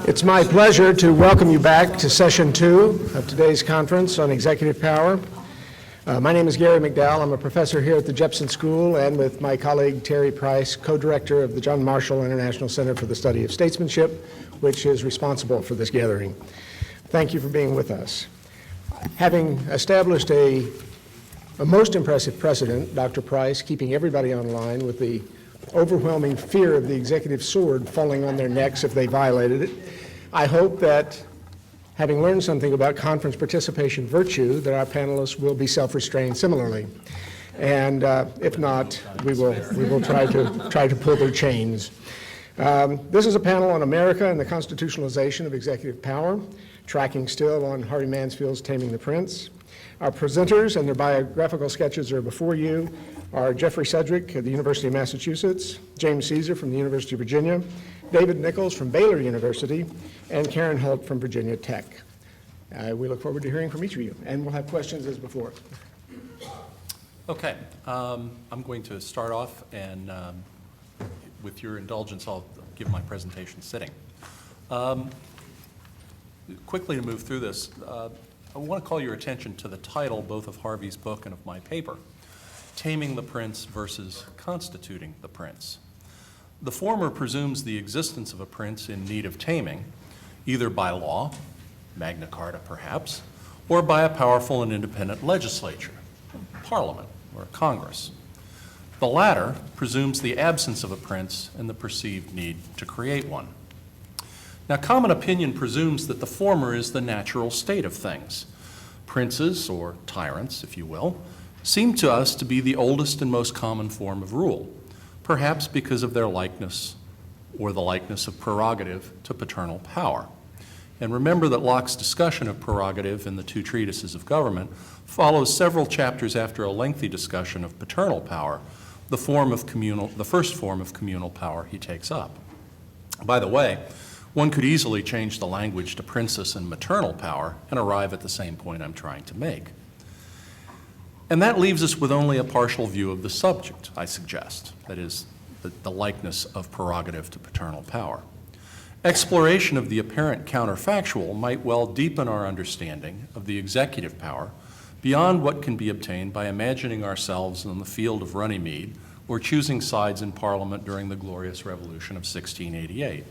It's my pleasure to welcome you back to session 2 of today's conference on executive power. My name is Gary McDowell. I'm a professor here at the Jepson School, and with my colleague Terry Price, co-director of the John Marshall International Center for the Study of Statesmanship, which is responsible for this gathering. Thank you for being with us. Having established a most impressive precedent, Dr. Price, keeping everybody online with the overwhelming fear of the executive sword falling on their necks if they violated it, I hope that, having learned something about conference participation virtue, that our panelists will be self-restrained similarly. And if not, we will try to pull their chains. This is a panel on America and the constitutionalization of executive power, tracking still on Harvey Mansfield's Taming the Prince. Our presenters and their biographical sketches are before you are Jeffrey Sedgwick at the University of Massachusetts, James Caesar from the University of Virginia, David Nichols from Baylor University, and Karen Hult from Virginia Tech. We look forward to hearing from each of you, and we'll have questions as before. Okay, I'm going to start off, and with your indulgence, I'll give my presentation sitting. Quickly to move through this, I want to call your attention to the title both of Harvey's book and of my paper, Taming the Prince versus Constituting the Prince. The former presumes the existence of a prince in need of taming, either by law, Magna Carta perhaps, or by a powerful and independent legislature, Parliament or Congress. The latter presumes the absence of a prince and the perceived need to create one. Now, common opinion presumes that the former is the natural state of things. Princes, or tyrants, if you will, seem to us to be the oldest and most common form of rule, perhaps because of their likeness or the likeness of prerogative to paternal power. And remember that Locke's discussion of prerogative in the two treatises of government follows several chapters after a lengthy discussion of paternal power, the first form of communal power he takes up. By the way, one could easily change the language to princess and maternal power and arrive at the same point I'm trying to make. And that leaves us with only a partial view of the subject, I suggest, that is, the likeness of prerogative to paternal power. Exploration of the apparent counterfactual might well deepen our understanding of the executive power beyond what can be obtained by imagining ourselves on the field of Runnymede or choosing sides in Parliament during the Glorious Revolution of 1688.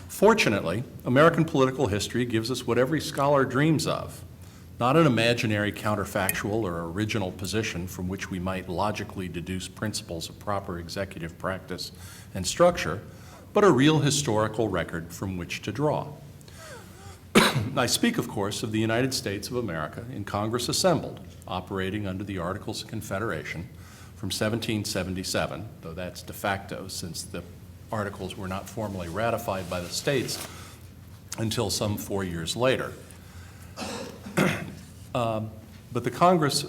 Fortunately, American political history gives us what every scholar dreams of, not an imaginary counterfactual or original position from which we might logically deduce principles of proper executive practice and structure, but a real historical record from which to draw. I speak, of course, of the United States of America in Congress assembled, operating under the Articles of Confederation from 1777, though that's de facto since the Articles were not formally ratified by the states until some 4 years later. But the Congress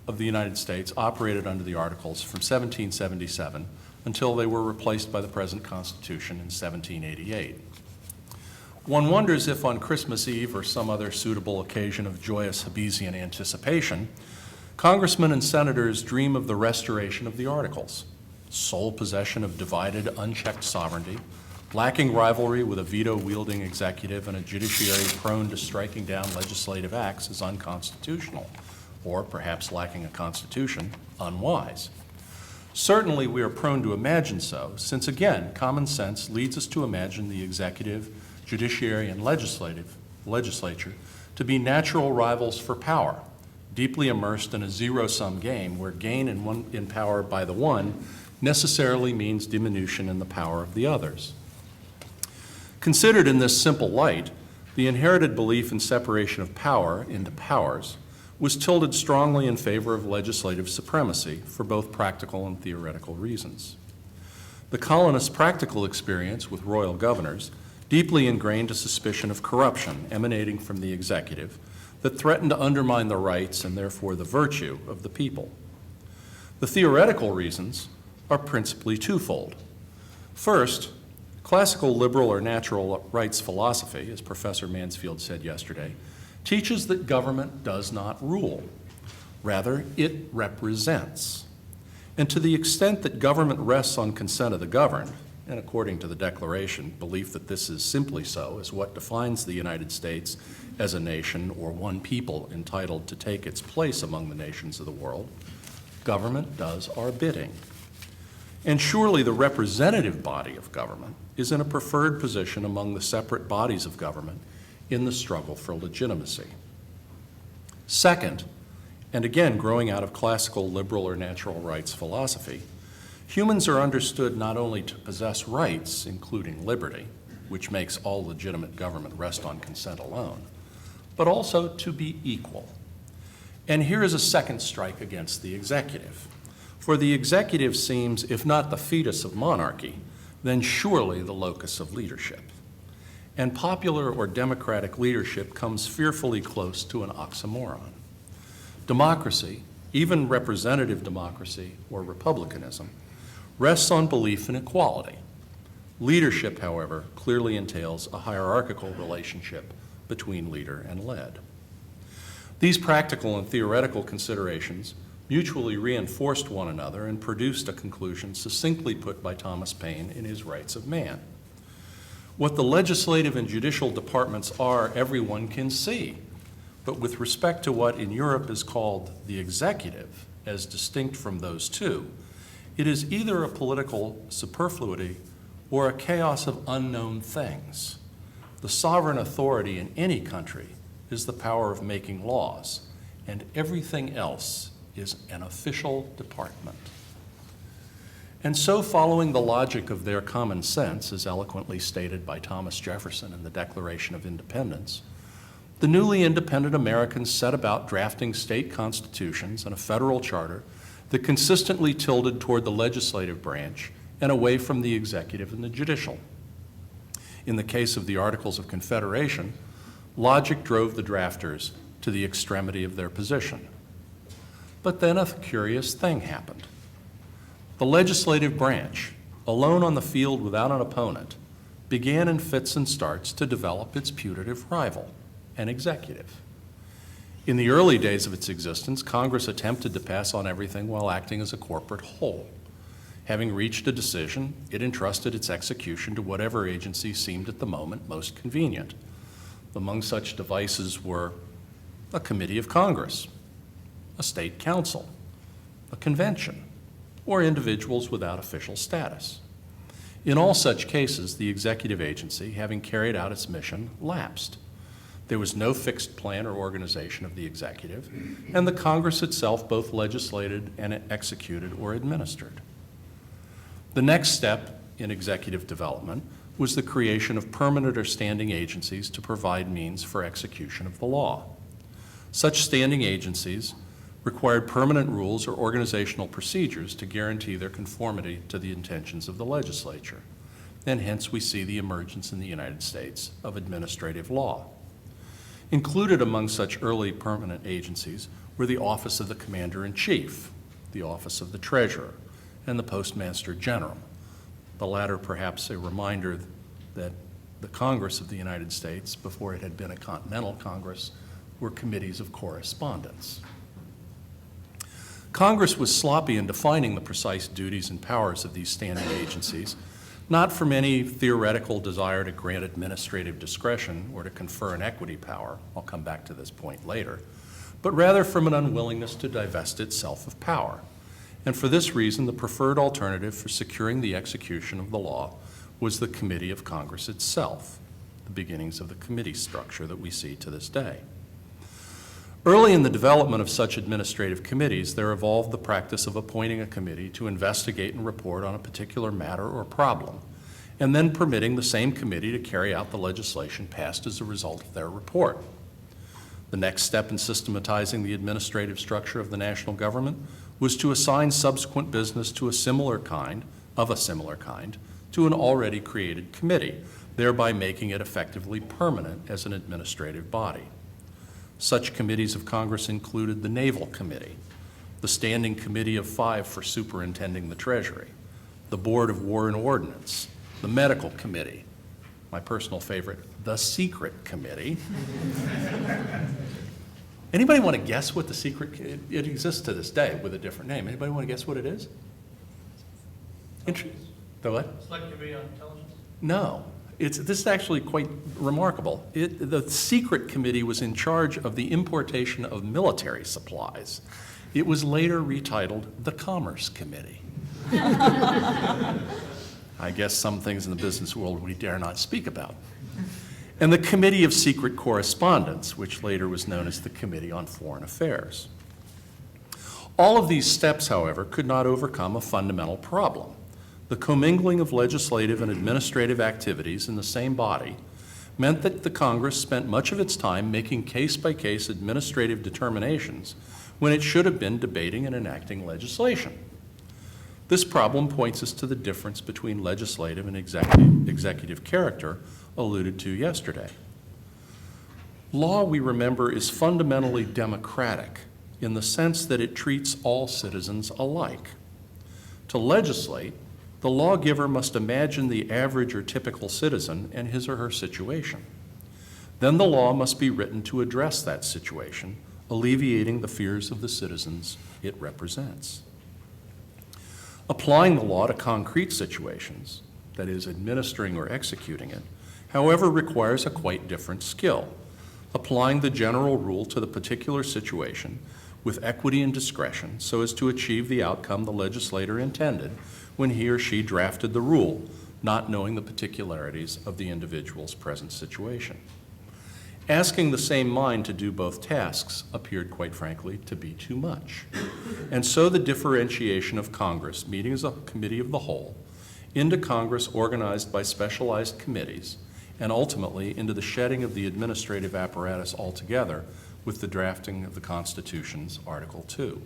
of the United States operated under the Articles from 1777 until they were replaced by the present Constitution in 1788. One wonders if on Christmas Eve or some other suitable occasion of joyous Hobbesian anticipation, congressmen and senators dream of the restoration of the Articles, sole possession of divided, unchecked sovereignty, lacking rivalry with a veto-wielding executive and a judiciary prone to striking down legislative acts as unconstitutional, or perhaps lacking a constitution, unwise. Certainly we are prone to imagine so, since again, common sense leads us to imagine the executive, judiciary, and legislature to be natural rivals for power, deeply immersed in a zero-sum game where gain in power by the one necessarily means diminution in the power of the others. Considered in this simple light, the inherited belief in separation of power into powers was tilted strongly in favor of legislative supremacy for both practical and theoretical reasons. The colonists' practical experience with royal governors deeply ingrained a suspicion of corruption emanating from the executive that threatened to undermine the rights and therefore the virtue of the people. The theoretical reasons are principally twofold. First, classical liberal or natural rights philosophy, as Professor Mansfield said yesterday, teaches that government does not rule. Rather, it represents. And to the extent that government rests on consent of the governed, and according to the Declaration, belief that this is simply so is what defines the United States as a nation or one people entitled to take its place among the nations of the world, government does our bidding. And surely the representative body of government is in a preferred position among the separate bodies of government in the struggle for legitimacy. Second, and again growing out of classical liberal or natural rights philosophy, humans are understood not only to possess rights, including liberty, which makes all legitimate government rest on consent alone, but also to be equal. And here is a second strike against the executive. For the executive seems, if not the fetus of monarchy, then surely the locus of leadership. And popular or democratic leadership comes fearfully close to an oxymoron. Democracy, even representative democracy or republicanism, rests on belief in equality. Leadership, however, clearly entails a hierarchical relationship between leader and led. These practical and theoretical considerations mutually reinforced one another and produced a conclusion succinctly put by Thomas Paine in his Rights of Man. What the legislative and judicial departments are, everyone can see. But with respect to what in Europe is called the executive, as distinct from those two, it is either a political superfluity or a chaos of unknown things. The sovereign authority in any country is the power of making laws, and everything else is an official department. And so, following the logic of their common sense, as eloquently stated by Thomas Jefferson in the Declaration of Independence, the newly independent Americans set about drafting state constitutions and a federal charter that consistently tilted toward the legislative branch and away from the executive and the judicial. In the case of the Articles of Confederation, logic drove the drafters to the extremity of their position. But then a curious thing happened. The legislative branch, alone on the field without an opponent, began in fits and starts to develop its putative rival, an executive. In the early days of its existence, Congress attempted to pass on everything while acting as a corporate whole. Having reached a decision, it entrusted its execution to whatever agency seemed at the moment most convenient. Among such devices were a committee of Congress, a state council, a convention, or individuals without official status. In all such cases, the executive agency, having carried out its mission, lapsed. There was no fixed plan or organization of the executive, and the Congress itself both legislated and executed or administered. The next step in executive development was the creation of permanent or standing agencies to provide means for execution of the law. Such standing agencies required permanent rules or organizational procedures to guarantee their conformity to the intentions of the legislature, and hence we see the emergence in the United States of administrative law. Included among such early permanent agencies were the Office of the Commander-in-Chief, the Office of the Treasurer, and the Postmaster General, the latter perhaps a reminder that the Congress of the United States, before it had been a continental Congress, were committees of correspondence. Congress was sloppy in defining the precise duties and powers of these standing agencies, not from any theoretical desire to grant administrative discretion or to confer an equity power, I'll come back to this point later, but rather from an unwillingness to divest itself of power. And for this reason, the preferred alternative for securing the execution of the law was the Committee of Congress itself, the beginnings of the committee structure that we see to this day. Early in the development of such administrative committees, there evolved the practice of appointing a committee to investigate and report on a particular matter or problem, and then permitting the same committee to carry out the legislation passed as a result of their report. The next step in systematizing the administrative structure of the national government was to assign subsequent business to a similar kind, to an already created committee, thereby making it effectively permanent as an administrative body. Such committees of Congress included the Naval Committee, the Standing Committee of Five for superintending the Treasury, the Board of War and Ordnance, the Medical Committee, my personal favorite, the Secret Committee. Anybody want to guess what the secret, it exists to this day with a different name. Anybody want to guess what it is? The what? Select Committee on Intelligence? No. This is actually quite remarkable. The secret committee was in charge of the importation of military supplies. It was later retitled the Commerce Committee. I guess some things in the business world we dare not speak about. And the Committee of Secret Correspondence, which later was known as the Committee on Foreign Affairs. All of these steps, however, could not overcome a fundamental problem. The commingling of legislative and administrative activities in the same body meant that the Congress spent much of its time making case-by-case administrative determinations when it should have been debating and enacting legislation. This problem points us to the difference between legislative and executive character alluded to yesterday. Law, we remember, is fundamentally democratic in the sense that it treats all citizens alike. To legislate, the lawgiver must imagine the average or typical citizen and his or her situation. Then the law must be written to address that situation, alleviating the fears of the citizens it represents. Applying the law to concrete situations, that is, administering or executing it, however, requires a quite different skill. Applying the general rule to the particular situation with equity and discretion so as to achieve the outcome the legislator intended when he or she drafted the rule, not knowing the particularities of the individual's present situation. Asking the same mind to do both tasks appeared, quite frankly, to be too much. And so the differentiation of Congress, meeting as a committee of the whole, into Congress organized by specialized committees, and ultimately into the shedding of the administrative apparatus altogether with the drafting of the Constitution's Article 2.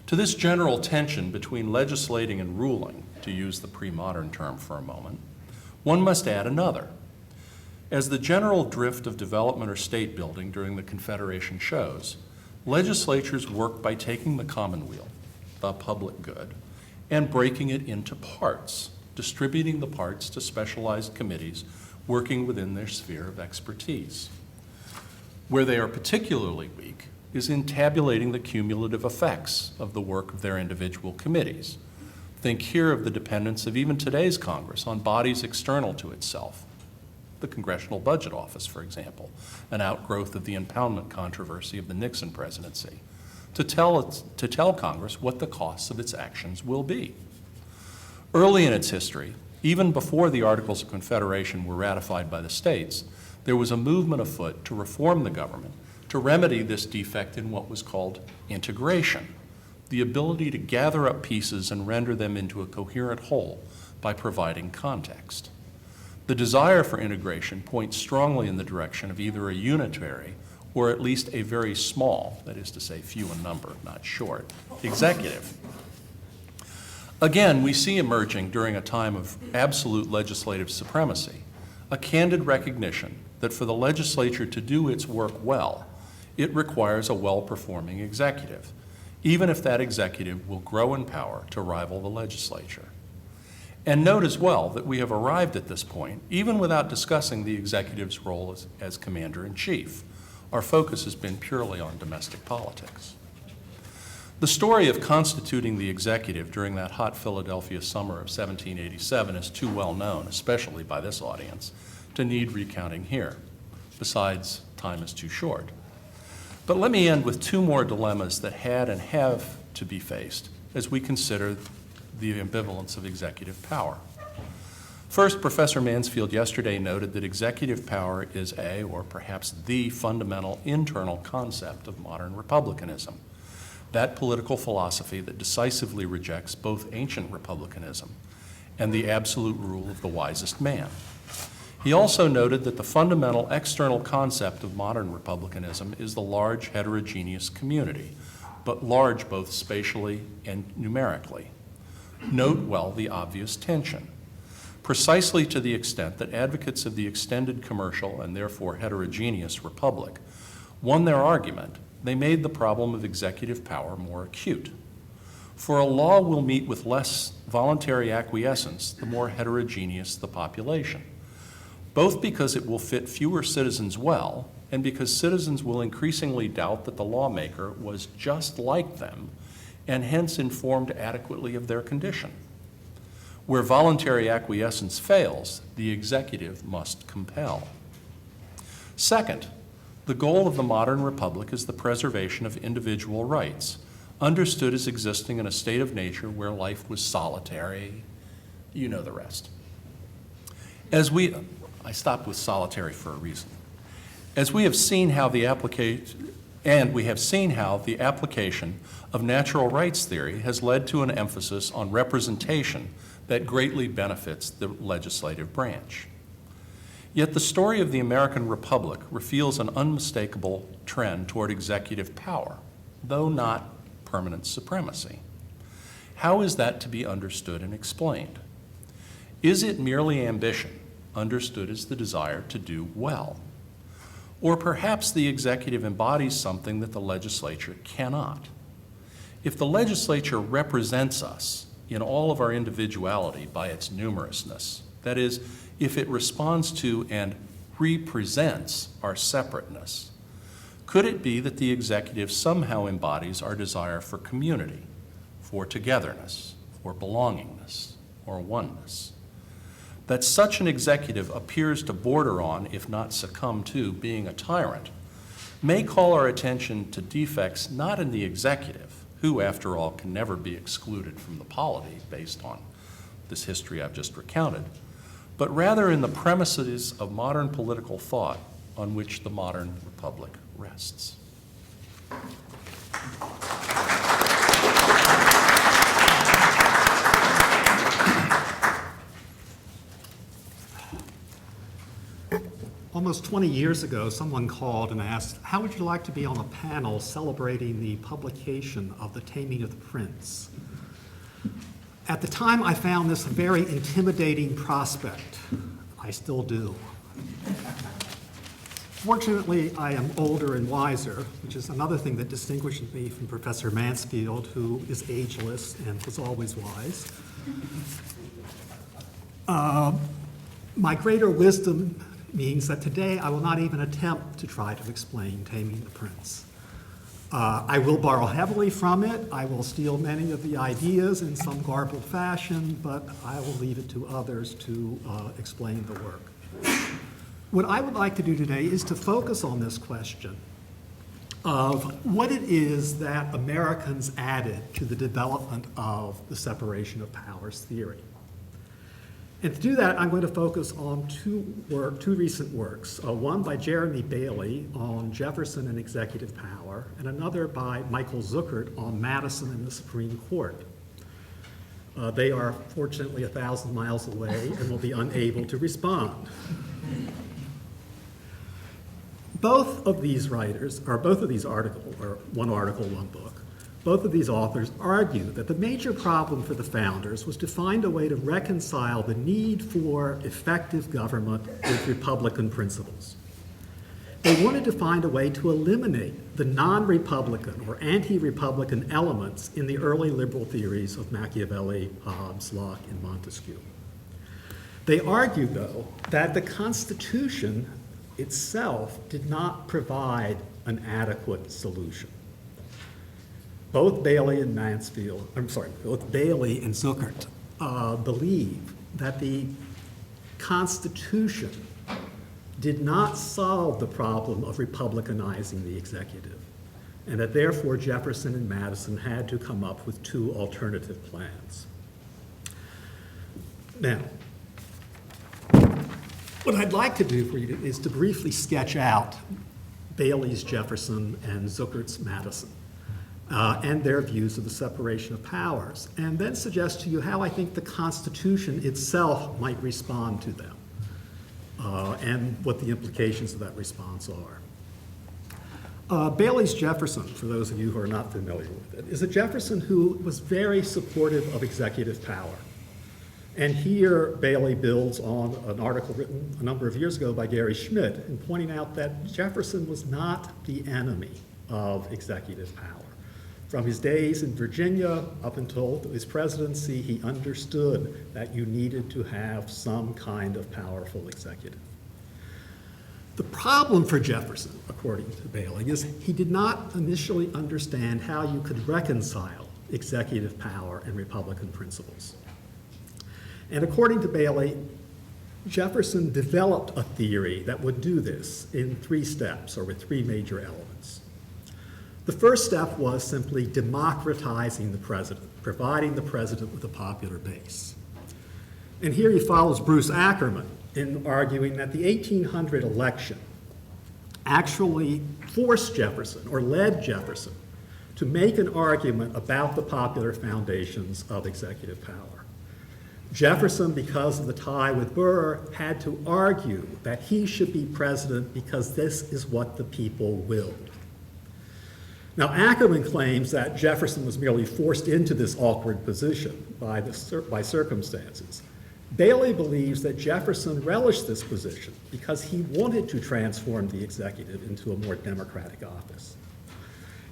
To this general tension between legislating and ruling, to use the pre-modern term for a moment, one must add another. As the general drift of development or state building during the Confederation shows, legislatures work by taking the commonweal, the public good, and breaking it into parts, distributing the parts to specialized committees working within their sphere of expertise. Where they are particularly weak is in tabulating the cumulative effects of the work of their individual committees. Think here of the dependence of even today's Congress on bodies external to itself. The Congressional Budget Office, for example, an outgrowth of the impoundment controversy of the Nixon presidency, to tell Congress what the costs of its actions will be. Early in its history, even before the Articles of Confederation were ratified by the states, there was a movement afoot to reform the government to remedy this defect in what was called integration, the ability to gather up pieces and render them into a coherent whole by providing context. The desire for integration points strongly in the direction of either a unitary or at least a very small, that is to say few in number, not short, executive. Again, we see emerging during a time of absolute legislative supremacy a candid recognition that for the legislature to do its work well, it requires a well-performing executive, even if that executive will grow in power to rival the legislature. And note as well that we have arrived at this point, even without discussing the executive's role as commander-in-chief. Our focus has been purely on domestic politics. The story of constituting the executive during that hot Philadelphia summer of 1787 is too well known, especially by this audience, to need recounting here. Besides, time is too short. But let me end with two more dilemmas that had and have to be faced as we consider the ambivalence of executive power. First, Professor Mansfield yesterday noted that executive power is a, or perhaps the, fundamental internal concept of modern republicanism, that political philosophy that decisively rejects both ancient republicanism and the absolute rule of the wisest man. He also noted that the fundamental external concept of modern republicanism is the large heterogeneous community, but large both spatially and numerically. Note well the obvious tension. Precisely to the extent that advocates of the extended commercial and therefore heterogeneous republic won their argument, they made the problem of executive power more acute. For a law will meet with less voluntary acquiescence the more heterogeneous the population, both because it will fit fewer citizens well and because citizens will increasingly doubt that the lawmaker was just like them and hence informed adequately of their condition. Where voluntary acquiescence fails, the executive must compel. Second, the goal of the modern republic is the preservation of individual rights, understood as existing in a state of nature where life was solitary. You know the rest. I stopped with solitary for a reason. As we have seen how the application of natural rights theory has led to an emphasis on representation that greatly benefits the legislative branch. Yet the story of the American Republic reveals an unmistakable trend toward executive power, though not permanent supremacy. How is that to be understood and explained? Is it merely ambition, understood as the desire to do well? Or perhaps the executive embodies something that the legislature cannot? If the legislature represents us in all of our individuality by its numerousness, that is, if it responds to and represents our separateness, could it be that the executive somehow embodies our desire for community, for togetherness, for belongingness, or oneness? That such an executive appears to border on, if not succumb to, being a tyrant, may call our attention to defects not in the executive, who, after all, can never be excluded from the polity based on this history I've just recounted, but rather in the premises of modern political thought on which the modern republic rests. Almost 20 years ago, someone called and asked, how would you like to be on a panel celebrating the publication of The Taming of the Prince? At the time, I found this a very intimidating prospect. I still do. Fortunately, I am older and wiser, which is another thing that distinguishes me from Professor Mansfield, who is ageless and was always wise. My greater wisdom means that today I will not even attempt to try to explain Taming the Prince. I will borrow heavily from it. I will steal many of the ideas in some garbled fashion, but I will leave it to others to explain the work. What I would like to do today is to focus on this question of what it is that Americans added to the development of the separation of powers theory. And to do that, I'm going to focus on two recent works, one by Jeremy Bailey on Jefferson and executive power, and another by Michael Zuckert on Madison and the Supreme Court. They are fortunately 1,000 miles away and will be unable to respond. Both of these articles, or one article, one book, both of these authors argue that the major problem for the founders was to find a way to reconcile the need for effective government with Republican principles. They wanted to find a way to eliminate the non-Republican or anti-Republican elements in the early liberal theories of Machiavelli, Hobbes, Locke, and Montesquieu. They argued, though, that the Constitution itself did not provide an adequate solution. Both Bailey and Zuckert believe that the Constitution did not solve the problem of republicanizing the executive, and that therefore Jefferson and Madison had to come up with two alternative plans. Now, what I'd like to do for you is to briefly sketch out Bailey's Jefferson and Zuckert's Madison and their views of the separation of powers, and then suggest to you how I think the Constitution itself might respond to them and what the implications of that response are. Bailey's Jefferson, for those of you who are not familiar with it, is a Jefferson who was very supportive of executive power. And here Bailey builds on an article written a number of years ago by Gary Schmidt in pointing out that Jefferson was not the enemy of executive power. From his days in Virginia up until his presidency, he understood that you needed to have some kind of powerful executive. The problem for Jefferson, according to Bailey, is he did not initially understand how you could reconcile executive power and Republican principles. And according to Bailey, Jefferson developed a theory that would do this in 3 steps, or with 3 major elements. The first step was simply democratizing the president, providing the president with a popular base. And here he follows Bruce Ackerman in arguing that the 1800 election actually forced Jefferson, or led Jefferson, to make an argument about the popular foundations of executive power. Jefferson, because of the tie with Burr, had to argue that he should be president because this is what the people willed. Now, Ackerman claims that Jefferson was merely forced into this awkward position by circumstances. Bailey believes that Jefferson relished this position because he wanted to transform the executive into a more democratic office.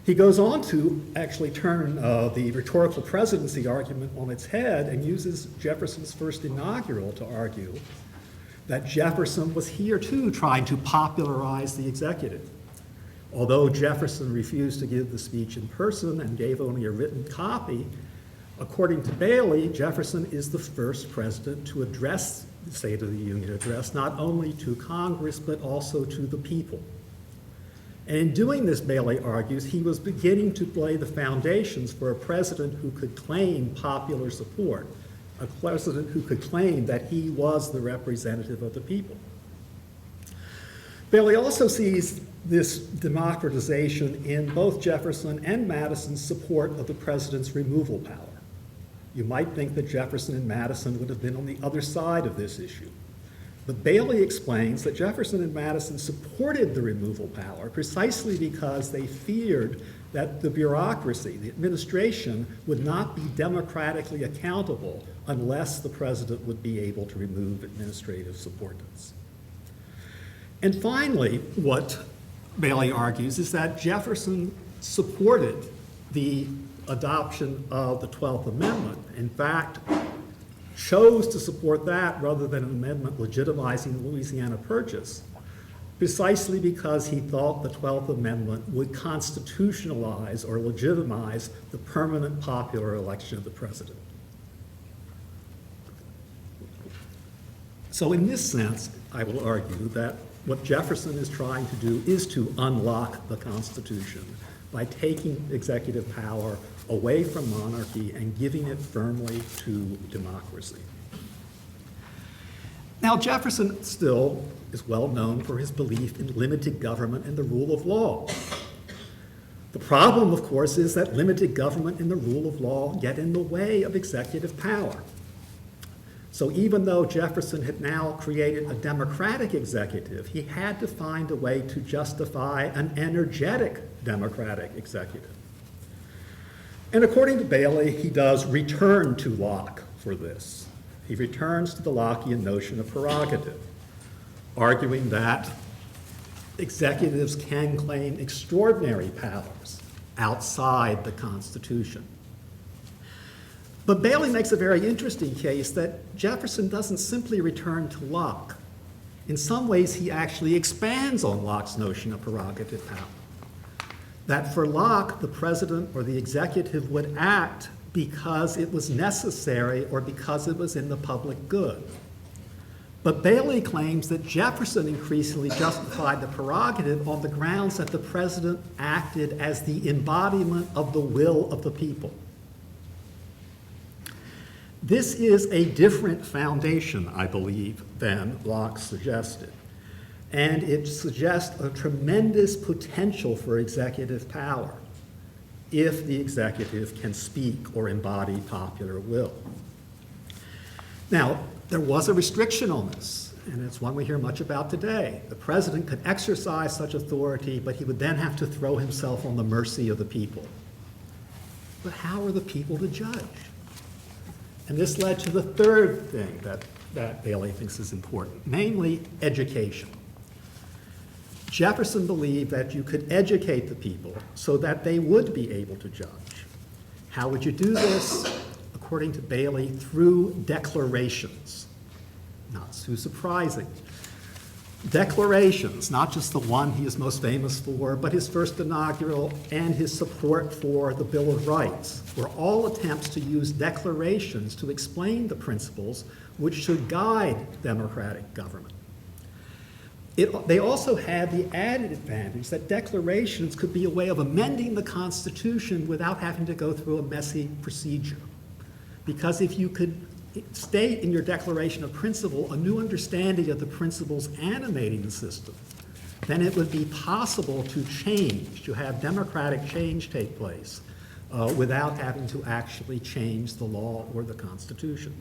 He goes on to actually turn the rhetorical presidency argument on its head and uses Jefferson's first inaugural to argue that Jefferson was here too trying to popularize the executive. Although Jefferson refused to give the speech in person and gave only a written copy, according to Bailey, Jefferson is the first president to address the State of the Union address, not only to Congress, but also to the people. And in doing this, Bailey argues, he was beginning to lay the foundations for a president who could claim popular support, a president who could claim that he was the representative of the people. Bailey also sees this democratization in both Jefferson and Madison's support of the president's removal power. You might think that Jefferson and Madison would have been on the other side of this issue. But Bailey explains that Jefferson and Madison supported the removal power precisely because they feared that the bureaucracy, the administration, would not be democratically accountable unless the president would be able to remove administrative subordinates. And finally, what Bailey argues is that Jefferson supported the adoption of the 12th Amendment. In fact, chose to support that rather than an amendment legitimizing the Louisiana Purchase, precisely because he thought the 12th Amendment would constitutionalize or legitimize the permanent popular election of the president. So in this sense, I will argue that what Jefferson is trying to do is to unlock the Constitution by taking executive power away from monarchy and giving it firmly to democracy. Now, Jefferson still is well known for his belief in limited government and the rule of law. The problem, of course, is that limited government and the rule of law get in the way of executive power. So even though Jefferson had now created a democratic executive, he had to find a way to justify an energetic democratic executive. And according to Bailey, he does return to Locke for this. He returns to the Lockean notion of prerogative, arguing that executives can claim extraordinary powers outside the Constitution. But Bailey makes a very interesting case that Jefferson doesn't simply return to Locke. In some ways, he actually expands on Locke's notion of prerogative power. That for Locke, the president or the executive would act because it was necessary or because it was in the public good. But Bailey claims that Jefferson increasingly justified the prerogative on the grounds that the president acted as the embodiment of the will of the people. This is a different foundation, I believe, than Locke suggested. And it suggests a tremendous potential for executive power if the executive can speak or embody popular will. Now, there was a restriction on this, and it's one we hear much about today. The president could exercise such authority, but he would then have to throw himself on the mercy of the people. But how are the people to judge? And this led to the third thing that Bailey thinks is important, namely education. Jefferson believed that you could educate the people so that they would be able to judge. How would you do this? According to Bailey, through declarations. Not too surprising. Declarations, not just the one he is most famous for, but his first inaugural and his support for the Bill of Rights, were all attempts to use declarations to explain the principles which should guide democratic government. They also had the added advantage that declarations could be a way of amending the Constitution without having to go through a messy procedure. Because if you could state in your Declaration of Principle a new understanding of the principles animating the system, then it would be possible to change, to have democratic change take place without having to actually change the law or the Constitution.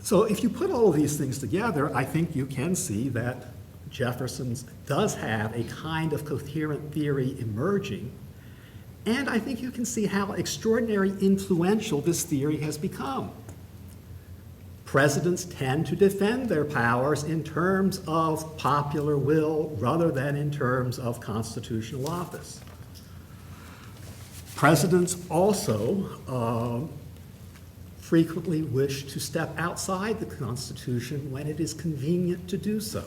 So if you put all of these things together, I think you can see that Jefferson does have a kind of coherent theory emerging, and I think you can see how extraordinarily influential this theory has become. Presidents tend to defend their powers in terms of popular will rather than in terms of constitutional office. Presidents also frequently wish to step outside the Constitution when it is convenient to do so.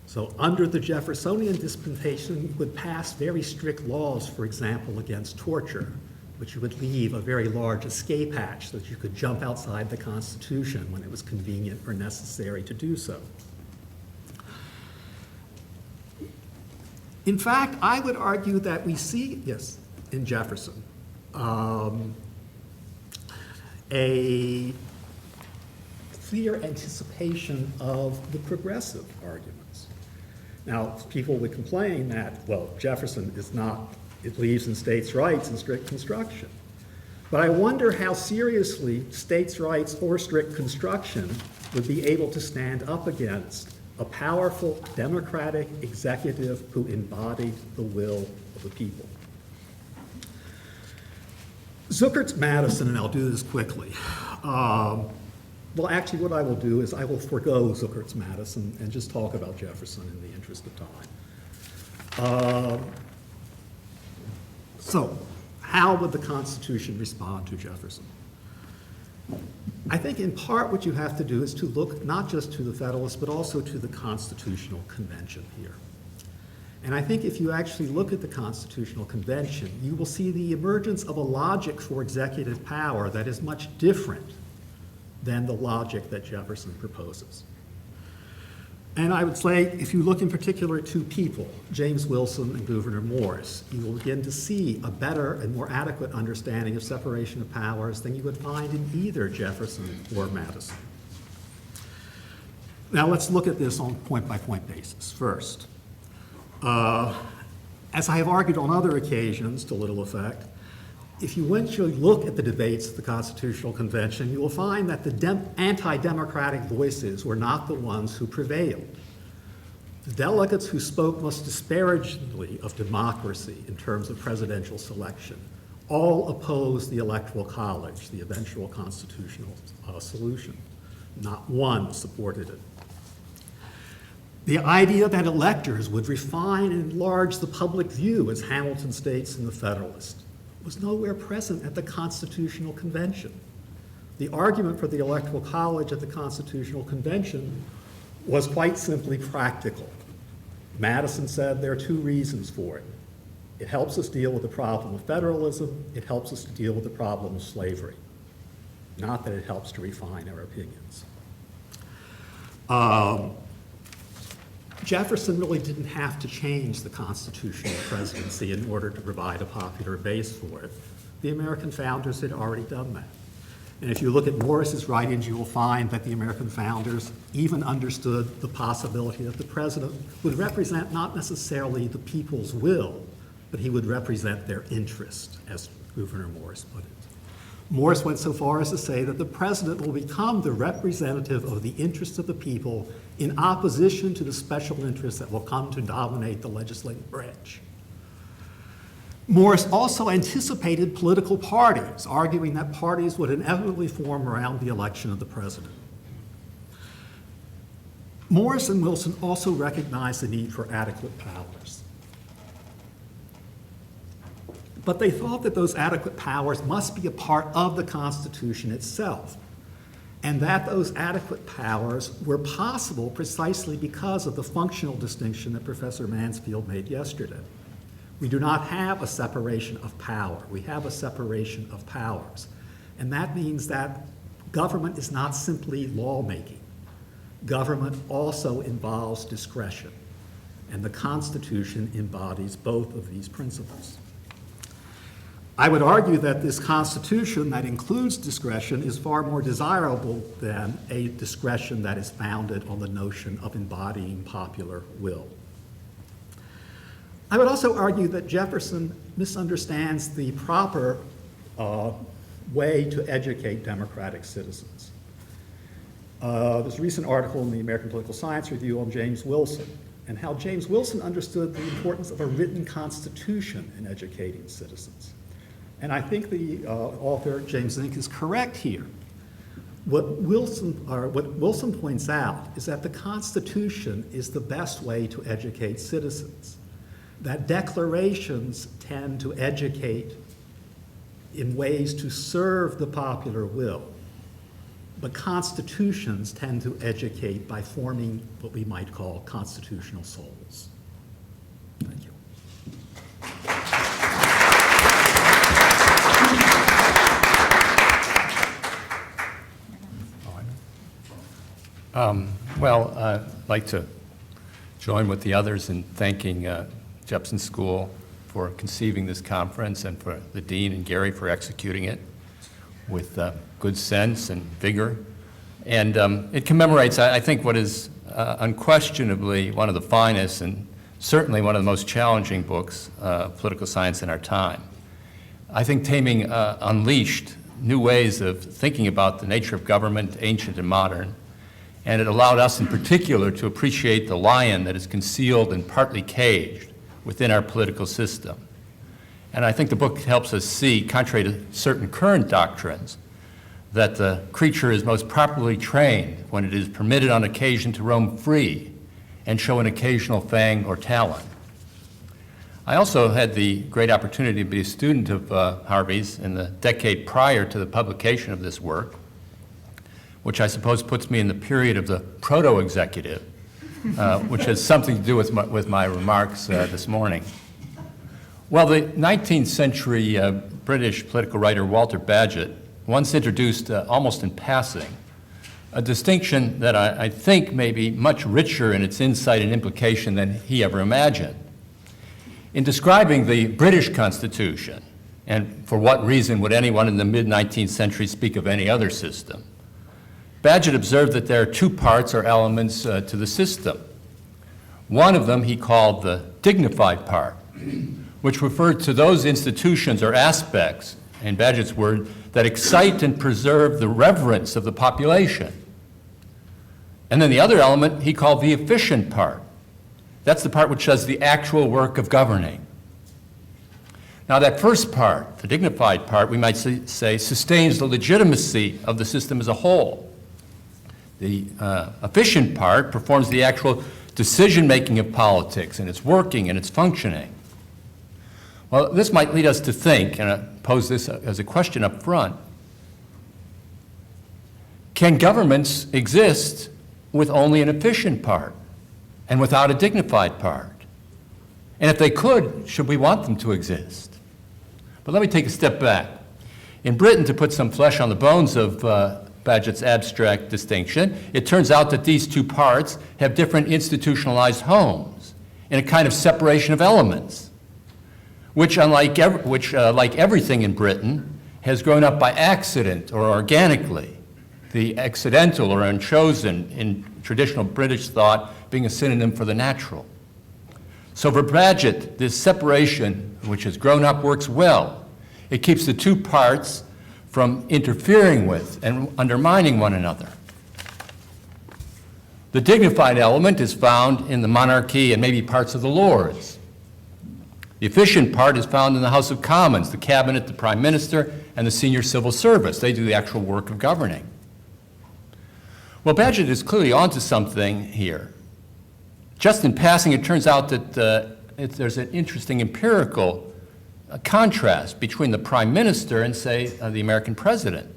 So under the Jeffersonian dispensation would pass very strict laws, for example, against torture, which would leave a very large escape hatch so that you could jump outside the Constitution when it was convenient or necessary to do so. In fact, I would argue that we see, yes, in Jefferson, a clear anticipation of the progressive arguments. Now, people would complain that, well, Jefferson is not, it believes in states' rights and strict construction. But I wonder how seriously states' rights or strict construction would be able to stand up against a powerful democratic executive who embodied the will of the people. Zuckert's Madison, and I'll do this quickly. Well, actually, what I will do is I will forego Zuckert's Madison and just talk about Jefferson in the interest of time. So, how would the Constitution respond to Jefferson? I think in part what you have to do is to look not just to the Federalists, but also to the Constitutional Convention here. And I think if you actually look at the Constitutional Convention, you will see the emergence of a logic for executive power that is much different than the logic that Jefferson proposes. And I would say, if you look in particular at two people, James Wilson and Gouverneur Morris, you will begin to see a better and more adequate understanding of separation of powers than you would find in either Jefferson or Madison. Now let's look at this on a point-by-point basis. First, as I have argued on other occasions to little effect, if you eventually look at the debates at the Constitutional Convention, you will find that the anti-democratic voices were not the ones who prevailed. The delegates who spoke most disparagingly of democracy in terms of presidential selection all opposed the Electoral College, the eventual constitutional solution. Not one supported it. The idea that electors would refine and enlarge the public view, as Hamilton states in the Federalist, was nowhere present at the Constitutional Convention. The argument for the Electoral College at the Constitutional Convention was quite simply practical. Madison said there are two reasons for it. It helps us deal with the problem of federalism. It helps us to deal with the problem of slavery. Not that it helps to refine our opinions. Jefferson really didn't have to change the constitutional presidency in order to provide a popular base for it. The American founders had already done that. And if you look at Morris's writings, you will find that the American founders even understood the possibility that the president would represent not necessarily the people's will, but he would represent their interest, as Gouverneur Morris put it. Morris went so far as to say that the president will become the representative of the interests of the people in opposition to the special interests that will come to dominate the legislative branch. Morris also anticipated political parties, arguing that parties would inevitably form around the election of the president. Morris and Wilson also recognized the need for adequate powers. But they thought that those adequate powers must be a part of the Constitution itself, and that those adequate powers were possible precisely because of the functional distinction that Professor Mansfield made yesterday. We do not have a separation of power. We have a separation of powers. And that means that government is not simply lawmaking. Government also involves discretion, and the Constitution embodies both of these principles. I would argue that this Constitution that includes discretion is far more desirable than a discretion that is founded on the notion of embodying popular will. I would also argue that Jefferson misunderstands the proper way to educate democratic citizens. There's a recent article in the American Political Science Review on James Wilson and how James Wilson understood the importance of a written constitution in educating citizens. And I think the author, James Zink, is correct here. What Wilson points out is that the Constitution is the best way to educate citizens, that declarations tend to educate in ways to serve the popular will, but constitutions tend to educate by forming what we might call constitutional souls. Thank you. I'd like to join with the others in thanking Jepson School for conceiving this conference and for the Dean and Gary for executing it with good sense and vigor. And it commemorates, I think, what is unquestionably one of the finest and certainly one of the most challenging books of political science in our time. I think Taming unleashed new ways of thinking about the nature of government, ancient and modern, and it allowed us in particular to appreciate the lion that is concealed and partly caged within our political system. And I think the book helps us see, contrary to certain current doctrines, that the creature is most properly trained when it is permitted on occasion to roam free and show an occasional fang or talon. I also had the great opportunity to be a student of Harvey's in the decade prior to the publication of this work, which I suppose puts me in the period of the proto-executive, which has something to do with my remarks this morning. Well, the 19th century British political writer Walter Bagehot once introduced, almost in passing, a distinction that I think may be much richer in its insight and implication than he ever imagined. In describing the British Constitution, and for what reason would anyone in the mid-19th century speak of any other system, Bagehot observed that there are two parts or elements to the system. One of them he called the dignified part, which referred to those institutions or aspects, in Bagehot's word, that excite and preserve the reverence of the population. And then the other element he called the efficient part. That's the part which does the actual work of governing. Now that first part, the dignified part, we might say sustains the legitimacy of the system as a whole. The efficient part performs the actual decision-making of politics and its working and its functioning. Well, this might lead us to think, and I pose this as a question up front, can governments exist with only an efficient part and without a dignified part? And if they could, should we want them to exist? But let me take a step back. In Britain, to put some flesh on the bones of Bagehot's abstract distinction, it turns out that these two parts have different institutionalized homes in a kind of separation of elements, which, like everything in Britain, has grown up by accident or organically, the accidental or unchosen in traditional British thought being a synonym for the natural. So for Bagehot, this separation, which has grown up, works well. It keeps the two parts from interfering with and undermining one another. The dignified element is found in the monarchy and maybe parts of the Lords. The efficient part is found in the House of Commons, the cabinet, the prime minister, and the senior civil service. They do the actual work of governing. Well, Bagehot is clearly onto something here. Just in passing, it turns out that there's an interesting empirical contrast between the prime minister and, say, the American president.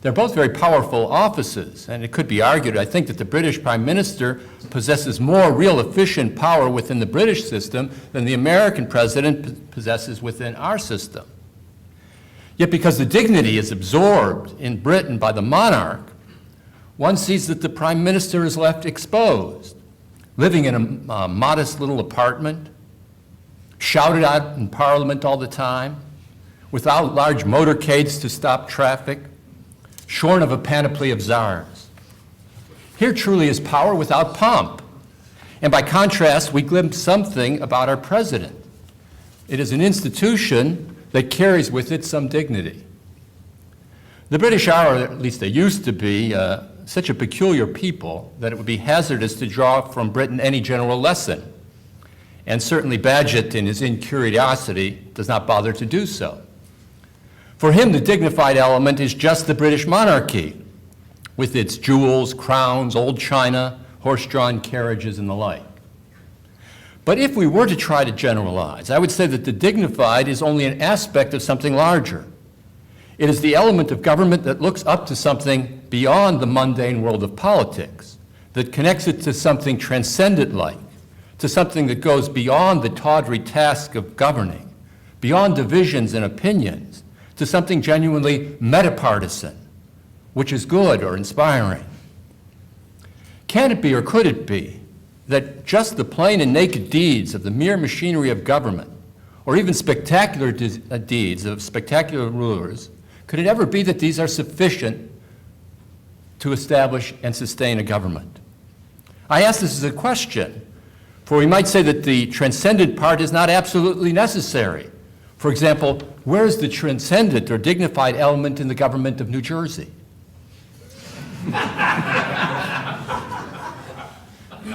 They're both very powerful offices, and it could be argued, I think, that the British prime minister possesses more real efficient power within the British system than the American president possesses within our system. Yet because the dignity is absorbed in Britain by the monarch, one sees that the prime minister is left exposed, living in a modest little apartment, shouted at in Parliament all the time, without large motorcades to stop traffic, shorn of a panoply of czars. Here truly is power without pomp. And by contrast, we glimpse something about our president. It is an institution that carries with it some dignity. The British are, or at least they used to be, such a peculiar people that it would be hazardous to draw from Britain any general lesson. And certainly Bagehot, in his incuriosity, does not bother to do so. For him, the dignified element is just the British monarchy, with its jewels, crowns, old china, horse-drawn carriages, and the like. But if we were to try to generalize, I would say that the dignified is only an aspect of something larger. It is the element of government that looks up to something beyond the mundane world of politics, that connects it to something transcendent-like, to something that goes beyond the tawdry task of governing, beyond divisions and opinions, to something genuinely metapartisan, which is good or inspiring. Can it be, or could it be, that just the plain and naked deeds of the mere machinery of government, or even spectacular deeds of spectacular rulers, could it ever be that these are sufficient to establish and sustain a government? I ask this as a question, for we might say that the transcendent part is not absolutely necessary. For example, where is the transcendent or dignified element in the government of New Jersey?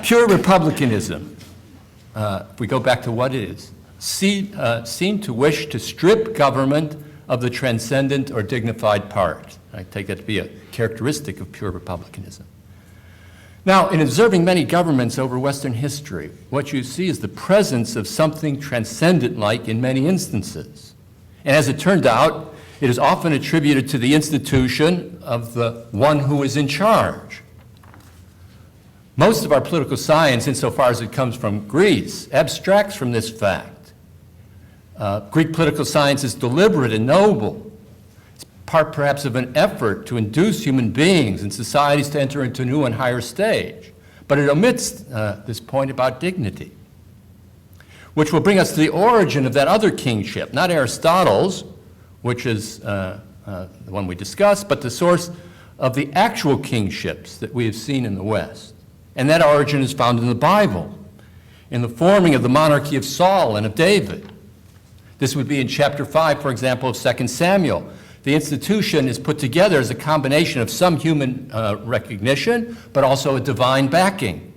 Pure republicanism, if we go back to what it is, seem to wish to strip government of the transcendent or dignified part. I take that to be a characteristic of pure republicanism. Now, in observing many governments over Western history, what you see is the presence of something transcendent-like in many instances. And as it turned out, it is often attributed to the institution of the one who is in charge. Most of our political science, insofar as it comes from Greece, abstracts from this fact. Greek political science is deliberate and noble. It's part perhaps of an effort to induce human beings and societies to enter into a new and higher stage. But it omits this point about dignity, which will bring us to the origin of that other kingship, not Aristotle's, which is the one we discussed, but the source of the actual kingships that we have seen in the West. And that origin is found in the Bible, in the forming of the monarchy of Saul and of David. This would be in chapter 5, for example, of 2 Samuel. The institution is put together as a combination of some human recognition, but also a divine backing.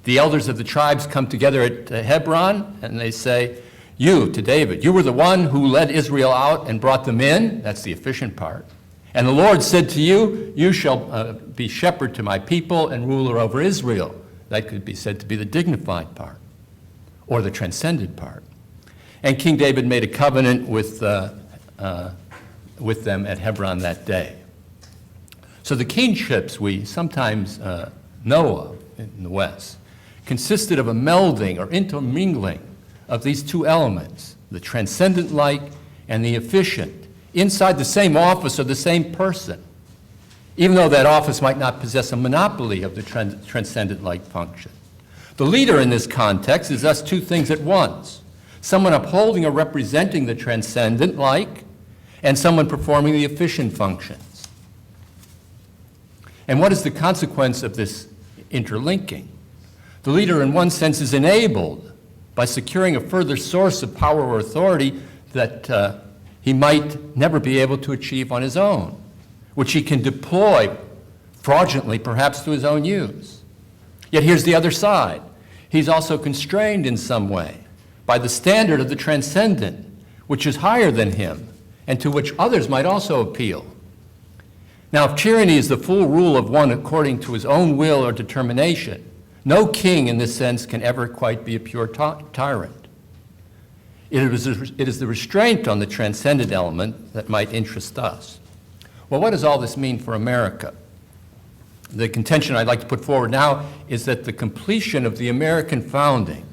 The elders of the tribes come together at Hebron, and they say, you, to David, you were the one who led Israel out and brought them in. That's the efficient part. And the Lord said to you, you shall be shepherd to my people and ruler over Israel. That could be said to be the dignified part, or the transcendent part. And King David made a covenant with them at Hebron that day. So the kingships we sometimes know of in the West consisted of a melding or intermingling of these two elements, the transcendent-like and the efficient, inside the same office or the same person, even though that office might not possess a monopoly of the transcendent-like function. The leader in this context is thus two things at once: someone upholding or representing the transcendent-like, and someone performing the efficient functions. And what is the consequence of this interlinking? The leader, in one sense, is enabled by securing a further source of power or authority that he might never be able to achieve on his own, which he can deploy fraudulently, perhaps to his own use. Yet here's the other side. He's also constrained in some way by the standard of the transcendent, which is higher than him, and to which others might also appeal. Now, if tyranny is the full rule of one according to his own will or determination, no king in this sense can ever quite be a pure tyrant. It is the restraint on the transcendent element that might interest us. Well, what does all this mean for America? The contention I'd like to put forward now is that the completion of the American founding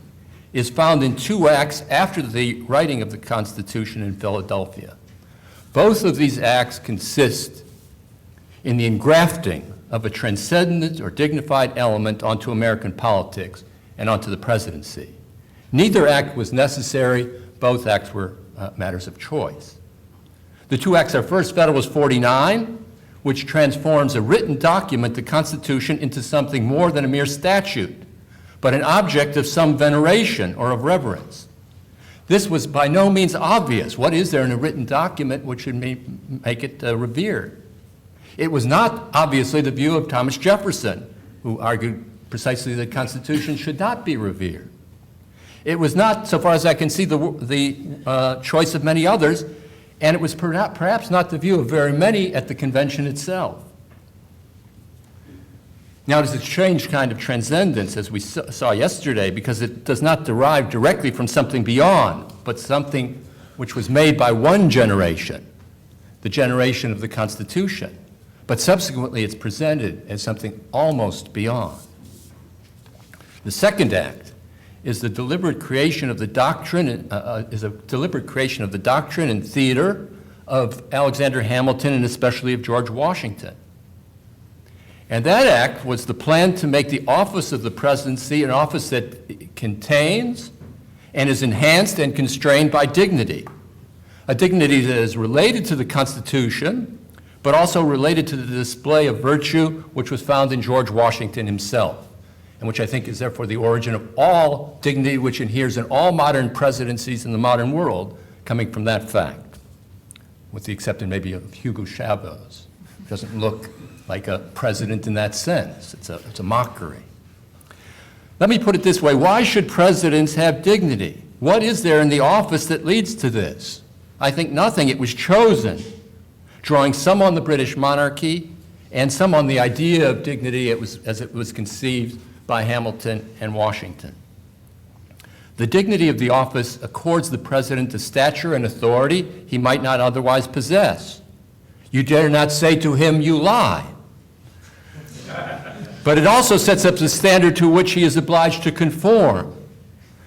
is found in two acts after the writing of the Constitution in Philadelphia. Both of these acts consist in the engrafting of a transcendent or dignified element onto American politics and onto the presidency. Neither act was necessary. Both acts were matters of choice. The two acts are first, Federalist 49, which transforms a written document, the Constitution, into something more than a mere statute, but an object of some veneration or of reverence. This was by no means obvious. What is there in a written document which should make it revered? It was not obviously the view of Thomas Jefferson, who argued precisely that the Constitution should not be revered. It was not, so far as I can see, the choice of many others, and it was perhaps not the view of very many at the convention itself. Now, it is a strange kind of transcendence, as we saw yesterday, because it does not derive directly from something beyond, but something which was made by one generation, the generation of the Constitution. But subsequently, it's presented as something almost beyond. The second act is the deliberate creation of the doctrine, and theater of Alexander Hamilton and especially of George Washington. And that act was the plan to make the office of the presidency an office that contains and is enhanced and constrained by dignity, a dignity that is related to the Constitution, but also related to the display of virtue which was found in George Washington himself, and which I think is therefore the origin of all dignity which inheres in all modern presidencies in the modern world, coming from that fact, with the exception maybe of Hugo Chavez. It doesn't look like a president in that sense. It's a mockery. Let me put it this way. Why should presidents have dignity? What is there in the office that leads to this? I think nothing. It was chosen, drawing some on the British monarchy and some on the idea of dignity as it was conceived by Hamilton and Washington. The dignity of the office accords the president a stature and authority he might not otherwise possess. You dare not say to him, "You lie." But it also sets up the standard to which he is obliged to conform.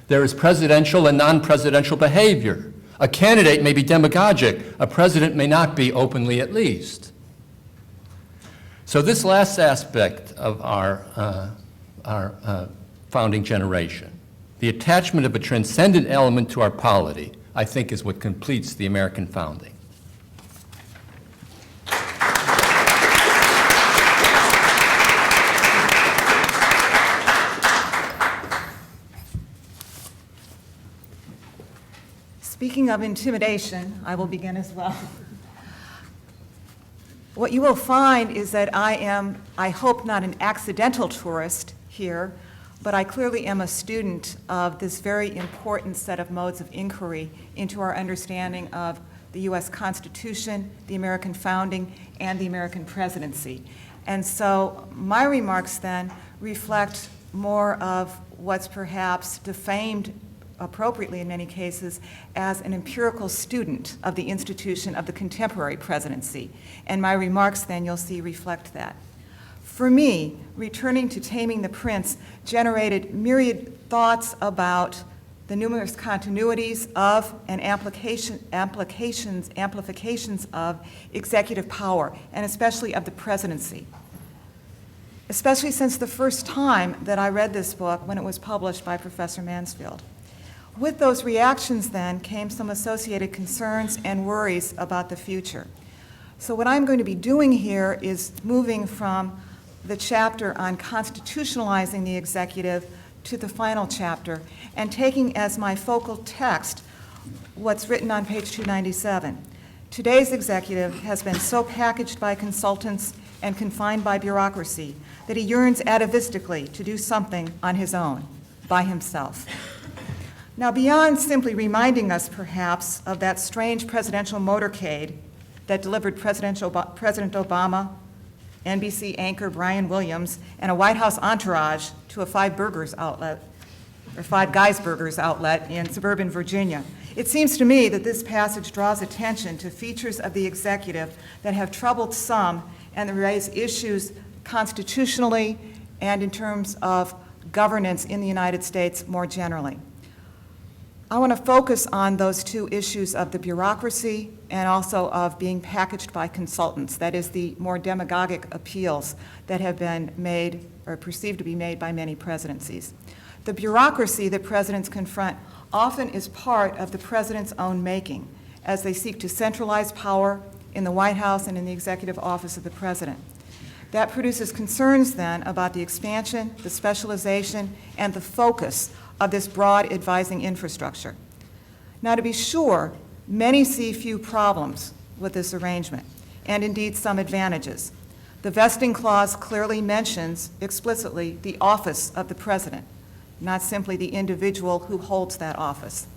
There is presidential and non-presidential behavior. A candidate may be demagogic. A president may not be, openly at least. So this last aspect of our founding generation, the attachment of a transcendent element to our polity, I think is what completes the American founding. Speaking of intimidation, I will begin as well. What you will find is that I am, I hope, not an accidental tourist here, but I clearly am a student of this very important set of modes of inquiry into our understanding of the U.S. Constitution, the American founding, and the American presidency. And so my remarks then reflect more of what's perhaps defamed appropriately in many cases as an empirical student of the institution of the contemporary presidency. And my remarks then, you'll see, reflect that. For me, returning to Taming the Prince generated myriad thoughts about the numerous continuities of and amplifications of executive power, and especially of the presidency. Especially since the first time that I read this book when it was published by Professor Mansfield. With those reactions then came some associated concerns and worries about the future. So what I'm going to be doing here is moving from the chapter on constitutionalizing the executive to the final chapter and taking as my focal text what's written on page 297. Today's executive has been so packaged by consultants and confined by bureaucracy that he yearns atavistically to do something on his own, by himself. Now, beyond simply reminding us, perhaps, of that strange presidential motorcade that delivered President Obama, NBC anchor Brian Williams, and a White House entourage to a Five Guys Burgers outlet in suburban Virginia, it seems to me that this passage draws attention to features of the executive that have troubled some and that raise issues constitutionally and in terms of governance in the United States more generally. I want to focus on those two issues of the bureaucracy and also of being packaged by consultants, that is, the more demagogic appeals that have been made or perceived to be made by many presidencies. The bureaucracy that presidents confront often is part of the president's own making as they seek to centralize power in the White House and in the executive office of the president. That produces concerns then about the expansion, the specialization, and the focus of this broad advising infrastructure. Now, to be sure, many see few problems with this arrangement, and indeed some advantages. The vesting clause clearly mentions explicitly the office of the president, not simply the individual who holds that office.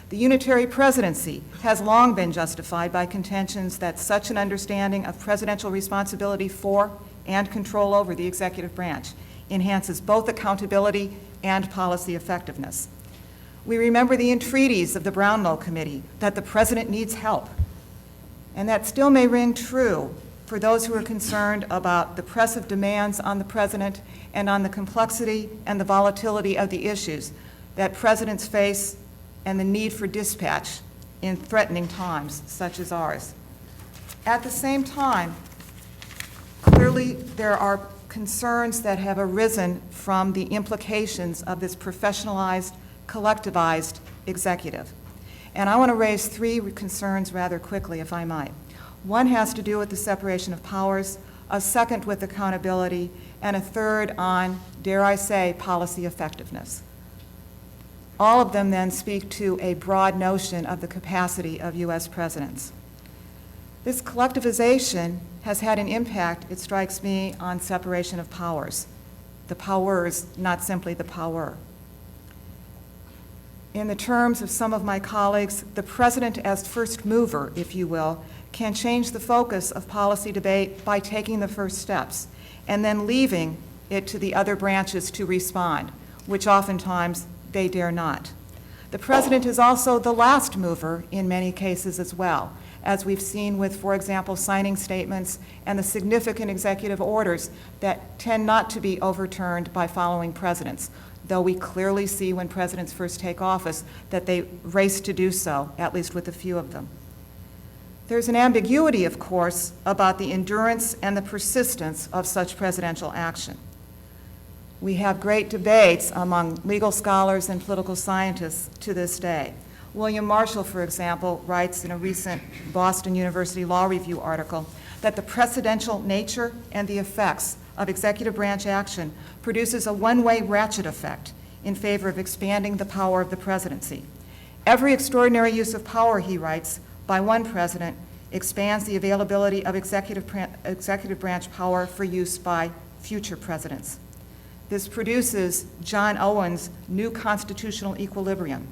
The unitary presidency has long been justified by contentions that such an understanding of presidential responsibility for and control over the executive branch enhances both accountability and policy effectiveness. We remember the entreaties of the Brownlow Committee that the president needs help, and that still may ring true for those who are concerned about the pressive demands on the president and on the complexity and the volatility of the issues that presidents face and the need for dispatch in threatening times such as ours. At the same time, clearly there are concerns that have arisen from the implications of this professionalized, collectivized executive. And I want to raise three concerns rather quickly, if I might. One has to do with the separation of powers, a second with accountability, and a third on, dare I say, policy effectiveness. All of them then speak to a broad notion of the capacity of U.S. presidents. This collectivization has had an impact, it strikes me, on separation of powers. The powers, not simply the power. In the terms of some of my colleagues, the president as first mover, if you will, can change the focus of policy debate by taking the first steps and then leaving it to the other branches to respond, which oftentimes they dare not. The president is also the last mover in many cases as well, as we've seen with, for example, signing statements and the significant executive orders that tend not to be overturned by following presidents, though we clearly see when presidents first take office that they race to do so, at least with a few of them. There's an ambiguity, of course, about the endurance and the persistence of such presidential action. We have great debates among legal scholars and political scientists to this day. William Marshall, for example, writes in a recent Boston University Law Review article that the precedential nature and the effects of executive branch action produces a one-way ratchet effect in favor of expanding the power of the presidency. Every extraordinary use of power, he writes, by one president expands the availability of executive branch power for use by future presidents. This produces John Owen's new constitutional equilibrium,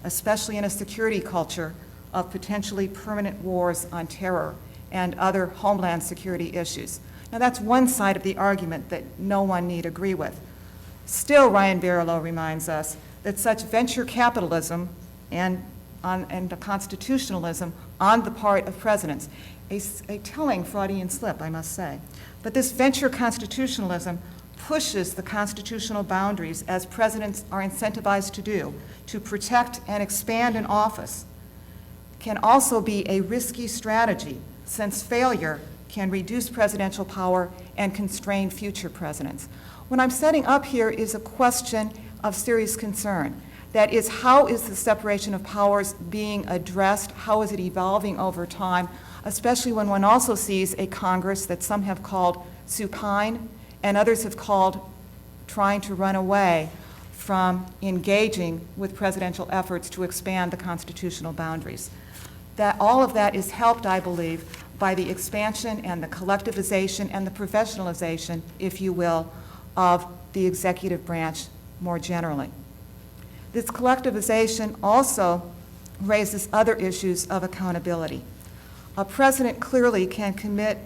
especially in a security culture of potentially permanent wars on terror and other homeland security issues. Now, that's one side of the argument that no one need agree with. Still, Ryan Barilow reminds us that such venture capitalism and the constitutionalism on the part of presidents, a telling Freudian slip, I must say, but this venture constitutionalism pushes the constitutional boundaries, as presidents are incentivized to do, to protect and expand an office, can also be a risky strategy, since failure can reduce presidential power and constrain future presidents. What I'm setting up here is a question of serious concern. That is, how is the separation of powers being addressed? How is it evolving over time, especially when one also sees a Congress that some have called supine and others have called trying to run away from engaging with presidential efforts to expand the constitutional boundaries. That all of that is helped, I believe, by the expansion and the collectivization and the professionalization, if you will, of the executive branch more generally. This collectivization also raises other issues of accountability. A president clearly can commit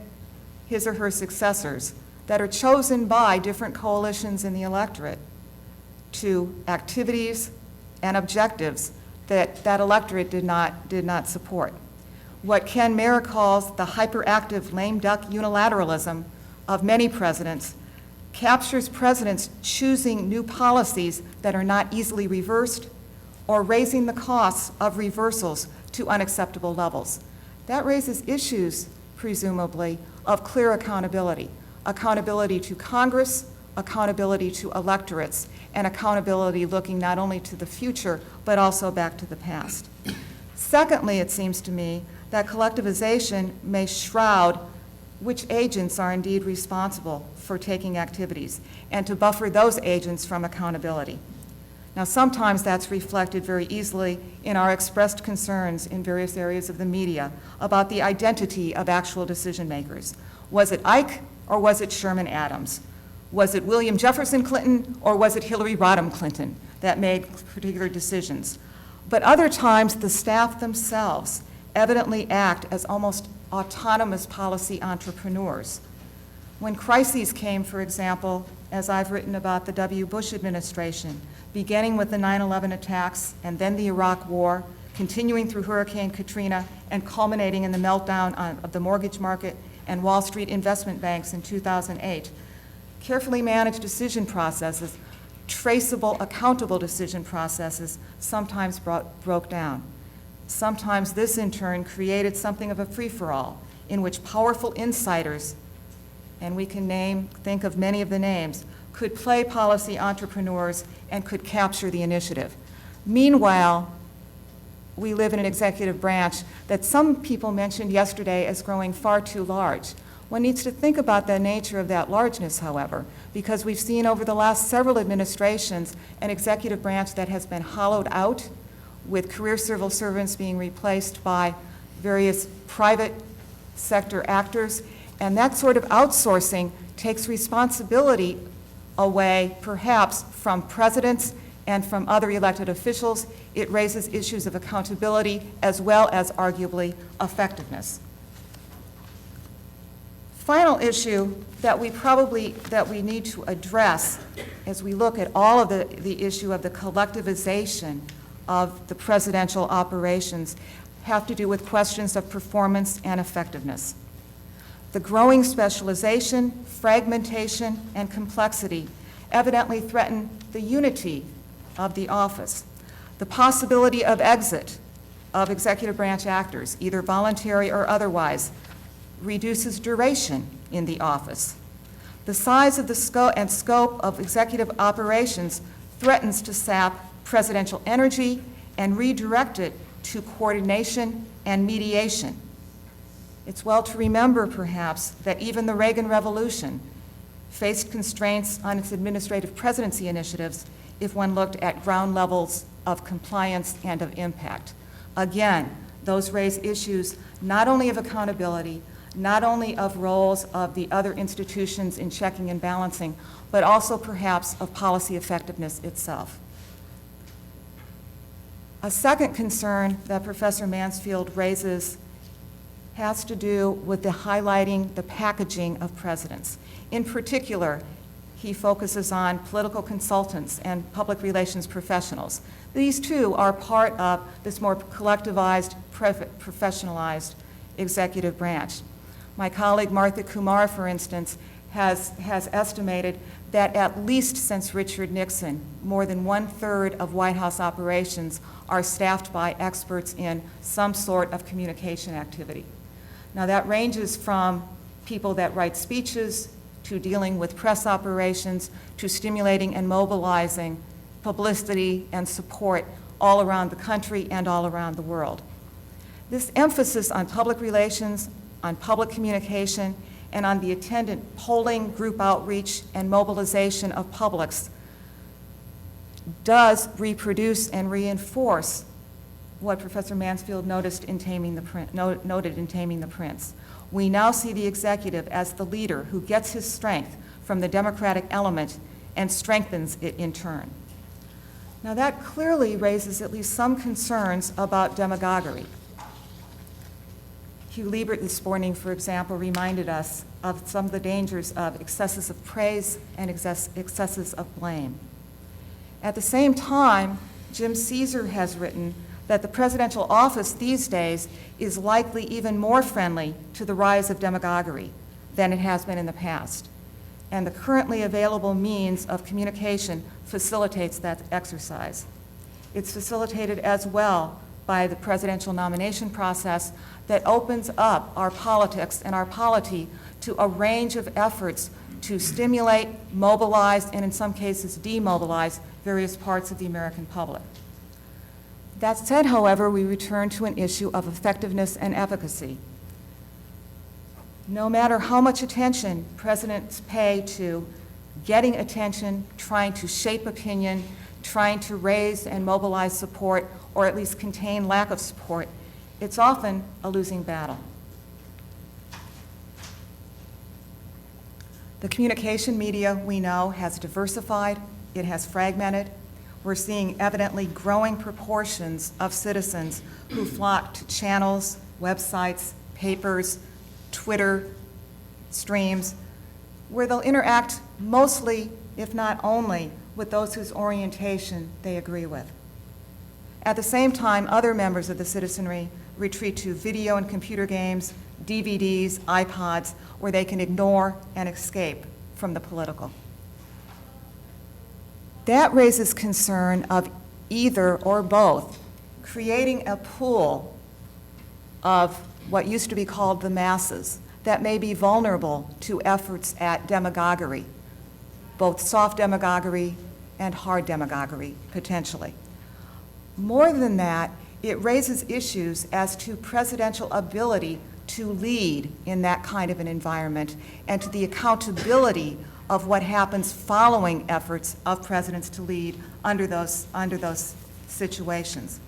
his or her successors that are chosen by different coalitions in the electorate to activities and objectives that that electorate did not support. What Ken Mayer calls the hyperactive lame duck unilateralism of many presidents captures presidents choosing new policies that are not easily reversed or raising the costs of reversals to unacceptable levels. That raises issues, presumably, of clear accountability. Accountability to Congress, accountability to electorates, and accountability looking not only to the future, but also back to the past. Secondly, it seems to me that collectivization may shroud which agents are indeed responsible for taking activities, and to buffer those agents from accountability. Now, sometimes that's reflected very easily in our expressed concerns in various areas of the media about the identity of actual decision makers. Was it Ike or was it Sherman Adams? Was it William Jefferson Clinton or was it Hillary Rodham Clinton that made particular decisions? But other times, the staff themselves evidently act as almost autonomous policy entrepreneurs. When crises came, for example, as I've written about the W. Bush administration, beginning with the 9/11 attacks and then the Iraq War, continuing through Hurricane Katrina, and culminating in the meltdown of the mortgage market and Wall Street investment banks in 2008, carefully managed decision processes, traceable, accountable decision processes, sometimes broke down. Sometimes this, in turn, created something of a free-for-all in which powerful insiders, and we can think of many of the names, could play policy entrepreneurs and could capture the initiative. Meanwhile, we live in an executive branch that some people mentioned yesterday as growing far too large. One needs to think about the nature of that largeness, however, because we've seen over the last several administrations an executive branch that has been hollowed out, with career civil servants being replaced by various private sector actors, and that sort of outsourcing takes responsibility away, perhaps, from presidents and from other elected officials. It raises issues of accountability as well as, arguably, effectiveness. Final issue that we need to address as we look at all of the issue of the collectivization of the presidential operations have to do with questions of performance and effectiveness. The growing specialization, fragmentation, and complexity evidently threaten the unity of the office. The possibility of exit of executive branch actors, either voluntary or otherwise, reduces duration in the office. The size of the scope of executive operations threatens to sap presidential energy and redirect it to coordination and mediation. It's well to remember, perhaps, that even the Reagan Revolution faced constraints on its administrative presidency initiatives if one looked at ground levels of compliance and of impact. Again, those raise issues not only of accountability, not only of roles of the other institutions in checking and balancing, but also perhaps of policy effectiveness itself. A second concern that Professor Mansfield raises has to do with the highlighting the packaging of presidents. In particular, he focuses on political consultants and public relations professionals. These too are part of this more collectivized, professionalized executive branch. My colleague Martha Kumar, for instance, has estimated that at least since Richard Nixon, more than 1/3 of White House operations are staffed by experts in some sort of communication activity. Now, that ranges from people that write speeches to dealing with press operations to stimulating and mobilizing publicity and support all around the country and all around the world. This emphasis on public relations, on public communication, and on the attendant polling, group outreach, and mobilization of publics does reproduce and reinforce what Professor Mansfield noted in Taming the Prince. We now see the executive as the leader who gets his strength from the democratic element and strengthens it in turn. Now, that clearly raises at least some concerns about demagoguery. Hugh Liebert this morning, for example, reminded us of some of the dangers of excesses of praise and excesses of blame. At the same time, Jim Caesar has written that the presidential office these days is likely even more friendly to the rise of demagoguery than it has been in the past. And the currently available means of communication facilitates that exercise. It's facilitated as well by the presidential nomination process that opens up our politics and our polity to a range of efforts to stimulate, mobilize, and in some cases demobilize various parts of the American public. That said, however, we return to an issue of effectiveness and efficacy. No matter how much attention presidents pay to getting attention, trying to shape opinion, trying to raise and mobilize support, or at least contain lack of support, it's often a losing battle. The communication media, we know, has diversified, it has fragmented. We're seeing evidently growing proportions of citizens who flock to channels, websites, papers, Twitter streams, where they'll interact mostly, if not only, with those whose orientation they agree with. At the same time, other members of the citizenry retreat to video and computer games, DVDs, iPods, where they can ignore and escape from the political. That raises concern of either or both creating a pool of what used to be called the masses that may be vulnerable to efforts at demagoguery, both soft demagoguery and hard demagoguery, potentially. More than that, it raises issues as to presidential ability to lead in that kind of an environment and to the accountability of what happens following efforts of presidents to lead under those situations.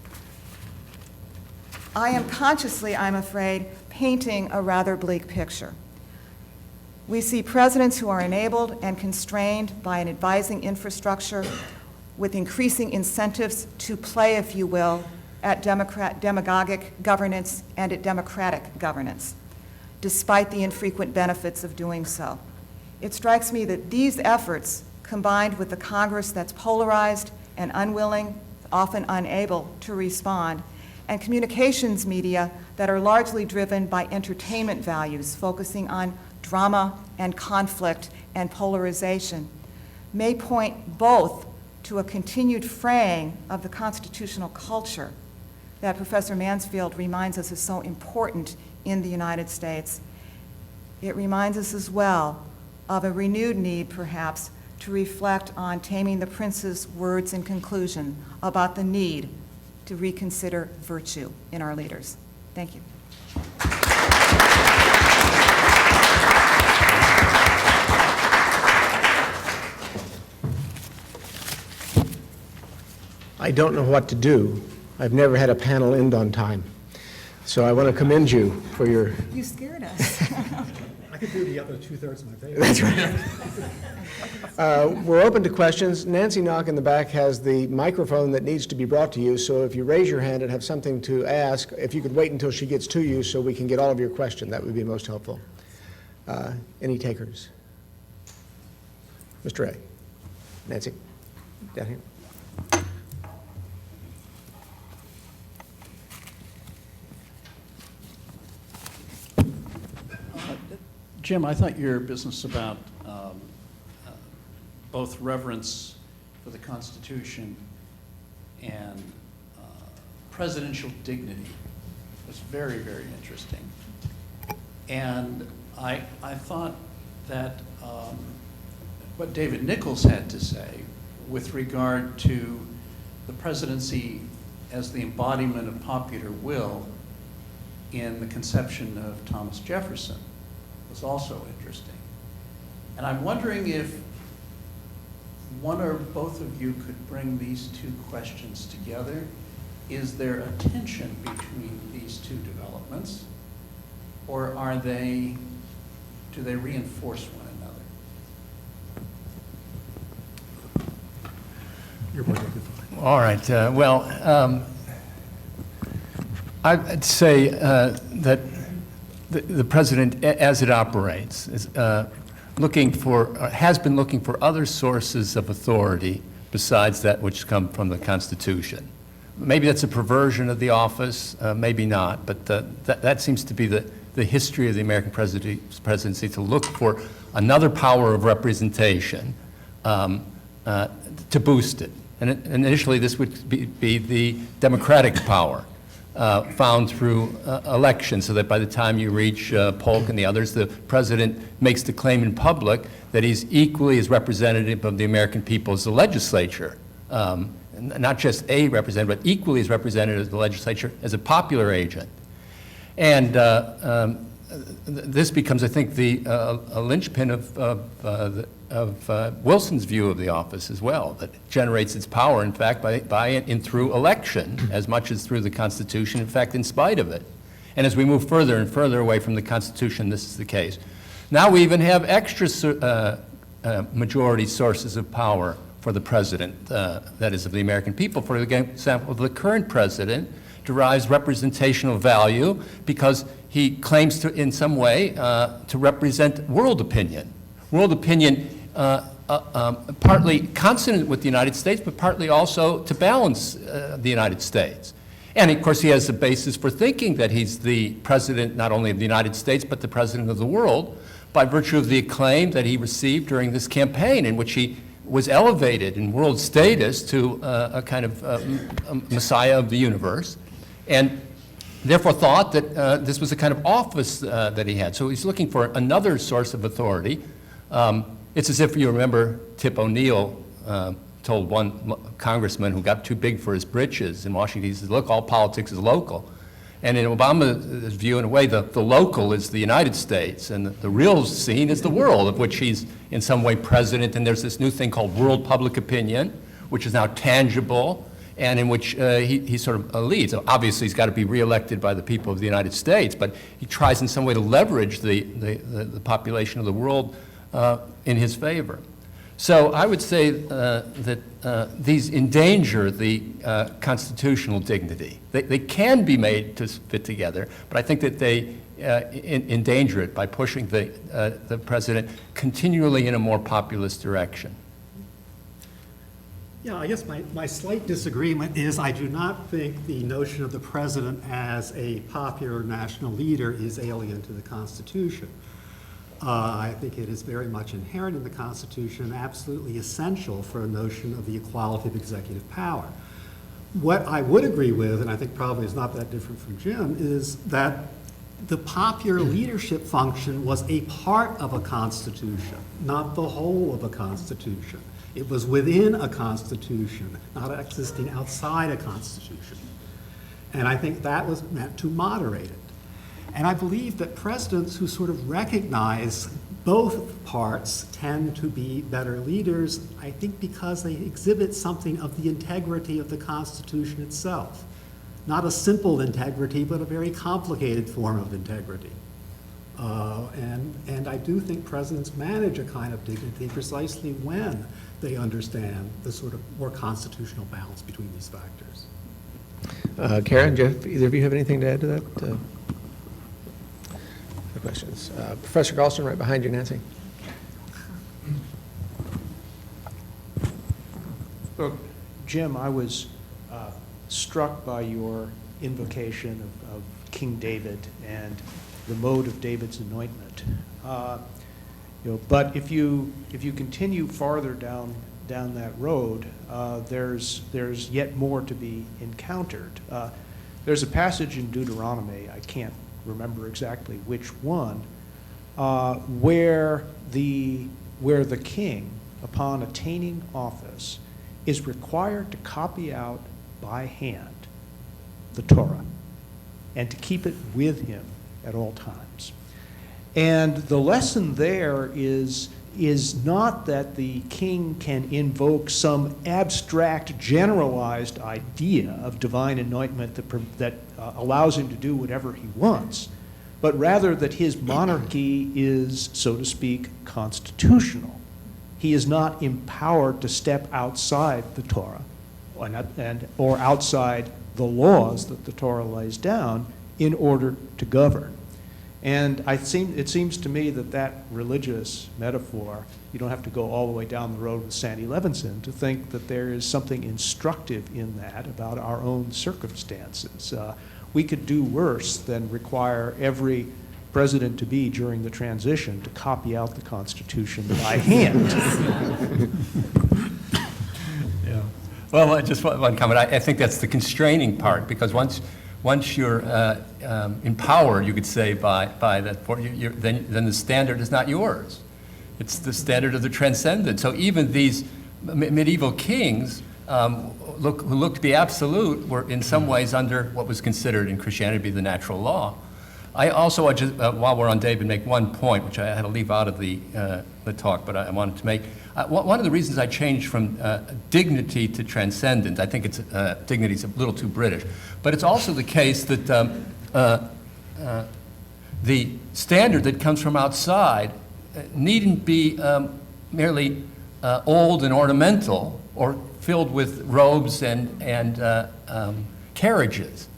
I am consciously, I'm afraid, painting a rather bleak picture. We see presidents who are enabled and constrained by an advising infrastructure with increasing incentives to play, if you will, at demagogic governance and at democratic governance, despite the infrequent benefits of doing so. It strikes me that these efforts, combined with the Congress that's polarized and unwilling, often unable to respond, and communications media that are largely driven by entertainment values, focusing on drama and conflict and polarization, may point both to a continued fraying of the constitutional culture that Professor Mansfield reminds us is so important in the United States. It reminds us as well of a renewed need, perhaps, to reflect on Taming the Prince's words in conclusion about the need to reconsider virtue in our leaders. Thank you. I don't know what to do. I've never had a panel end on time. So I want to commend you for your... You scared us. I could do the other two-thirds of my paper. That's right. We're open to questions. Nancy Knock in the back has the microphone that needs to be brought to you, so if you raise your hand and have something to ask, if you could wait until she gets to you so we can get all of your question, that would be most helpful. Any takers? Mr. A. Nancy, down here. Jim, I thought your business about both reverence for the Constitution and presidential dignity was very, very interesting. And I thought that what David Nichols had to say with regard to the presidency as the embodiment of popular will in the conception of Thomas Jefferson was also interesting. And I'm wondering if one or both of you could bring these two questions together. Is there a tension between these two developments, or do they reinforce one another? You're more dignified. All right. I'd say that the president, as it operates, is has been looking for other sources of authority besides that which come from the Constitution. Maybe that's a perversion of the office, maybe not, but that seems to be the history of the American presidency, to look for another power of representation to boost it. And initially, this would be the democratic power found through election, so that by the time you reach Polk and the others, the president makes the claim in public that he's equally as representative of the American people as the legislature. Not just a representative, but equally as representative of the legislature as a popular agent. And this becomes, I think, a linchpin of Wilson's view of the office as well, that it generates its power, in fact, through election as much as through the Constitution, in fact, in spite of it. And as we move further and further away from the Constitution, this is the case. Now we even have extra majority sources of power for the president, that is, of the American people. For example, the current president derives representational value because he claims to, in some way, to represent world opinion. World opinion partly consonant with the United States, but partly also to balance the United States. And of course, he has a basis for thinking that he's the president not only of the United States, but the president of the world, by virtue of the acclaim that he received during this campaign, in which he was elevated in world status to a kind of a messiah of the universe, and therefore thought that this was a kind of office that he had. So he's looking for another source of authority. It's as if you remember Tip O'Neill told one congressman who got too big for his britches in Washington, he said, look, all politics is local. And in Obama's view, in a way, the local is the United States, and the real scene is the world, of which he's in some way president. And there's this new thing called world public opinion, which is now tangible, and in which he sort of leads. So obviously, he's got to be reelected by the people of the United States, but he tries in some way to leverage the population of the world in his favor. So I would say that these endanger the constitutional dignity. They can be made to fit together, but I think that they endanger it by pushing the president continually in a more populist direction. Yeah, I guess my slight disagreement is I do not think the notion of the president as a popular national leader is alien to the Constitution. I think it is very much inherent in the Constitution and absolutely essential for a notion of the equality of executive power. What I would agree with, and I think probably is not that different from Jim, is that the popular leadership function was a part of a constitution, not the whole of a constitution. It was within a constitution, not existing outside a constitution. And I think that was meant to moderate it. And I believe that presidents who sort of recognize both parts tend to be better leaders, I think because they exhibit something of the integrity of the Constitution itself. Not a simple integrity, but a very complicated form of integrity. And I do think presidents manage a kind of dignity precisely when they understand the sort of more constitutional balance between these factors. Karen, Jeff, either of you have anything to add to that? No questions. Professor Galston, right behind you, Nancy. Well, Jim, I was struck by your invocation of King David and the mode of David's anointment. But if you continue farther down that road, there's yet more to be encountered. There's a passage in Deuteronomy, I can't remember exactly which one, where the king, upon attaining office, is required to copy out by hand the Torah and to keep it with him at all times. And the lesson there is not that the king can invoke some abstract, generalized idea of divine anointment that allows him to do whatever he wants, but rather that his monarchy is, so to speak, constitutional. He is not empowered to step outside the Torah or outside the laws that the Torah lays down in order to govern. And it seems to me that religious metaphor, you don't have to go all the way down the road with Sandy Levinson to think that there is something instructive in that about our own circumstances. We could do worse than require every president-to-be during the transition to copy out the Constitution by hand. Well, just one comment. I think that's the constraining part, because once you're empowered, you could say, by that, then the standard is not yours. It's the standard of the transcendent. So even these medieval kings who looked to be absolute were in some ways under what was considered in Christianity to be the natural law. I also, while we're on David, make one point, which I had to leave out of the talk, but I wanted to make. One of the reasons I changed from dignity to transcendent, I think it's dignity is a little too British, but it's also the case that the standard that comes from outside needn't be merely old and ornamental or filled with robes and carriages.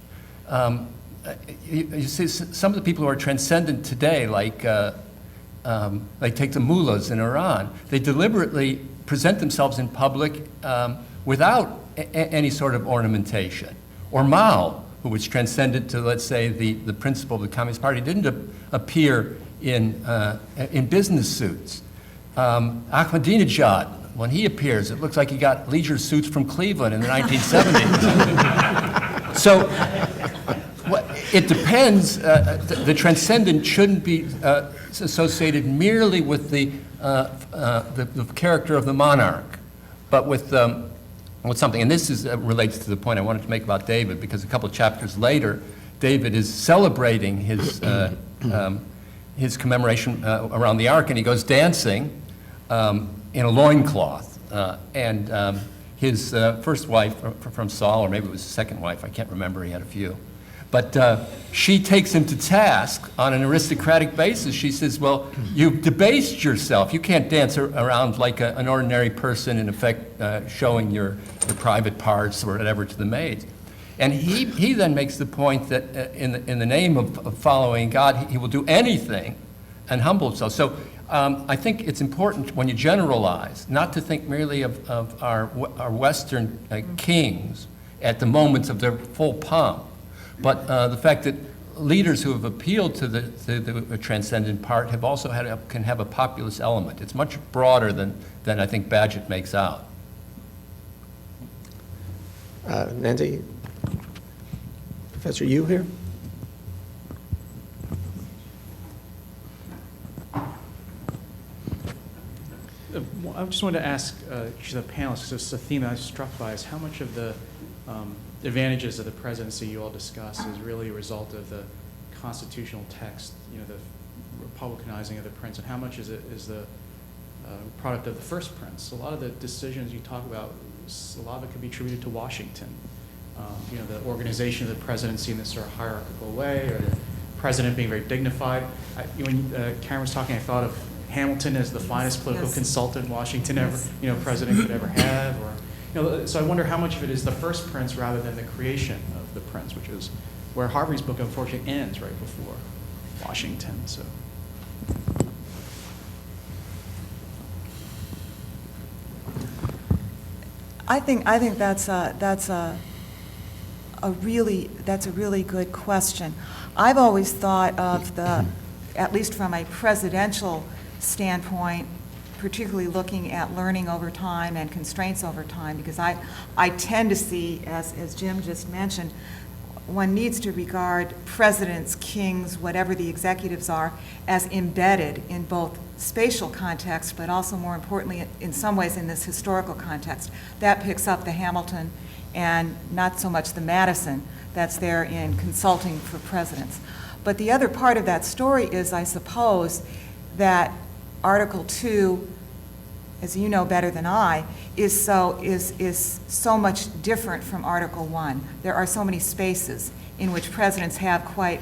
You see, some of the people who are transcendent today, like take the mullahs in Iran, they deliberately present themselves in public without any sort of ornamentation. Or Mao, who was transcendent to, let's say, the principle of the Communist Party, didn't appear in business suits. Ahmadinejad, when he appears, it looks like he got leisure suits from Cleveland in the 1970s. So it depends. The transcendent shouldn't be associated merely with the character of the monarch, but with something. And this relates to the point I wanted to make about David, because a couple of chapters later, David is celebrating his commemoration around the ark, and he goes dancing in a loincloth. And his first wife from Saul, or maybe it was his second wife, I can't remember, he had a few. But she takes him to task on an aristocratic basis. She says, well, you've debased yourself. You can't dance around like an ordinary person, in effect showing your private parts or whatever to the maids. And he then makes the point that in the name of following God, he will do anything and humble himself. So I think it's important when you generalize, not to think merely of our Western kings at the moments of their full pomp, but the fact that leaders who have appealed to the transcendent part have also can have a populist element. It's much broader than I think Bagehot makes out. Nancy? Professor Yu here? I just wanted to ask the panelists, because it's a theme I was struck by, is how much of the advantages of the presidency you all discuss is really a result of the constitutional text, the republicanizing of the prince, and how much is the product of the first prince? A lot of the decisions you talk about, a lot of it could be attributed to Washington. The organization of the presidency in this sort of hierarchical way, or the president being very dignified. When Karen was talking, I thought of Hamilton as the finest political consultant Washington president could ever have, or so I wonder how much of it is the first prince rather than the creation of the prince, which is where Harvey's book unfortunately ends right before Washington. So. I think that's a really good question. I've always thought of at least from a presidential standpoint, particularly looking at learning over time and constraints over time, because I tend to see, as Jim just mentioned, one needs to regard presidents, kings, whatever the executives are, as embedded in both spatial context, but also more importantly, in some ways in this historical context. That picks up the Hamilton and not so much the Madison that's there in consulting for presidents. But the other part of that story is, I suppose, that Article 2, as you know better than I, is so much different from Article 1. There are so many spaces in which presidents have quite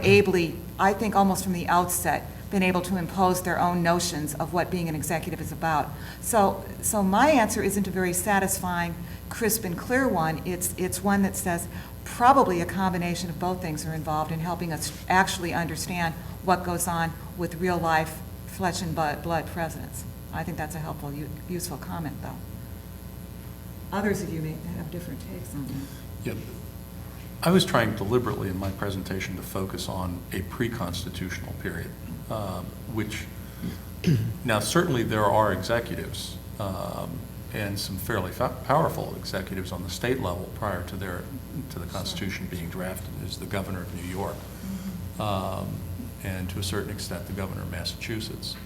ably, I think almost from the outset, been able to impose their own notions of what being an executive is about. So my answer isn't a very satisfying, crisp and clear one. It's one that says probably a combination of both things are involved in helping us actually understand what goes on with real life, flesh and blood presidents. I think that's a helpful, useful comment, though. Others of you may have different takes on that. Yeah. I was trying deliberately in my presentation to focus on a pre-constitutional period, which, now certainly there are executives and some fairly powerful executives on the state level prior to the Constitution being drafted, is the governor of New York, and to a certain extent the governor of Massachusetts,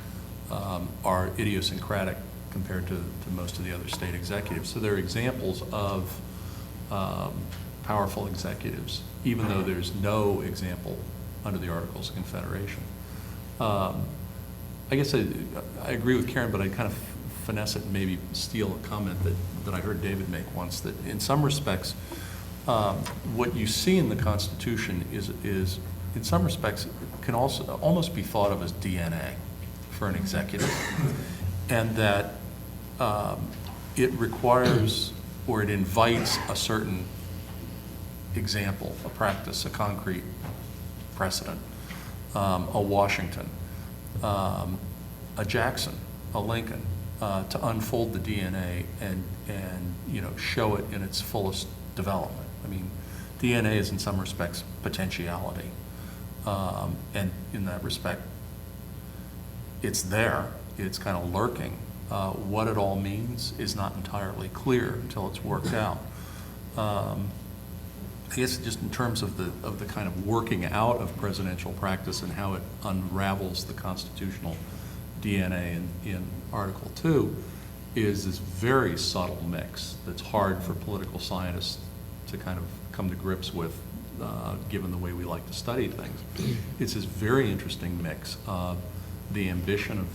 are idiosyncratic compared to most of the other state executives. So they're examples of powerful executives, even though there's no example under the Articles of Confederation. I guess I agree with Karen, but I kind of finesse it and maybe steal a comment that I heard David make once, that in some respects, what you see in the Constitution is in some respects, can also almost be thought of as DNA for an executive, and that it requires or it invites a certain example, a practice, a concrete precedent, a Washington, a Jackson, a Lincoln, to unfold the DNA and show it in its fullest development. I mean, DNA is in some respects potentiality, and in that respect, it's there. It's kind of lurking. What it all means is not entirely clear until it's worked out. I guess just in terms of the kind of working out of presidential practice and how it unravels the constitutional DNA in Article 2 is this very subtle mix that's hard for political scientists to kind of come to grips with, given the way we like to study things. It's this very interesting mix of the ambition of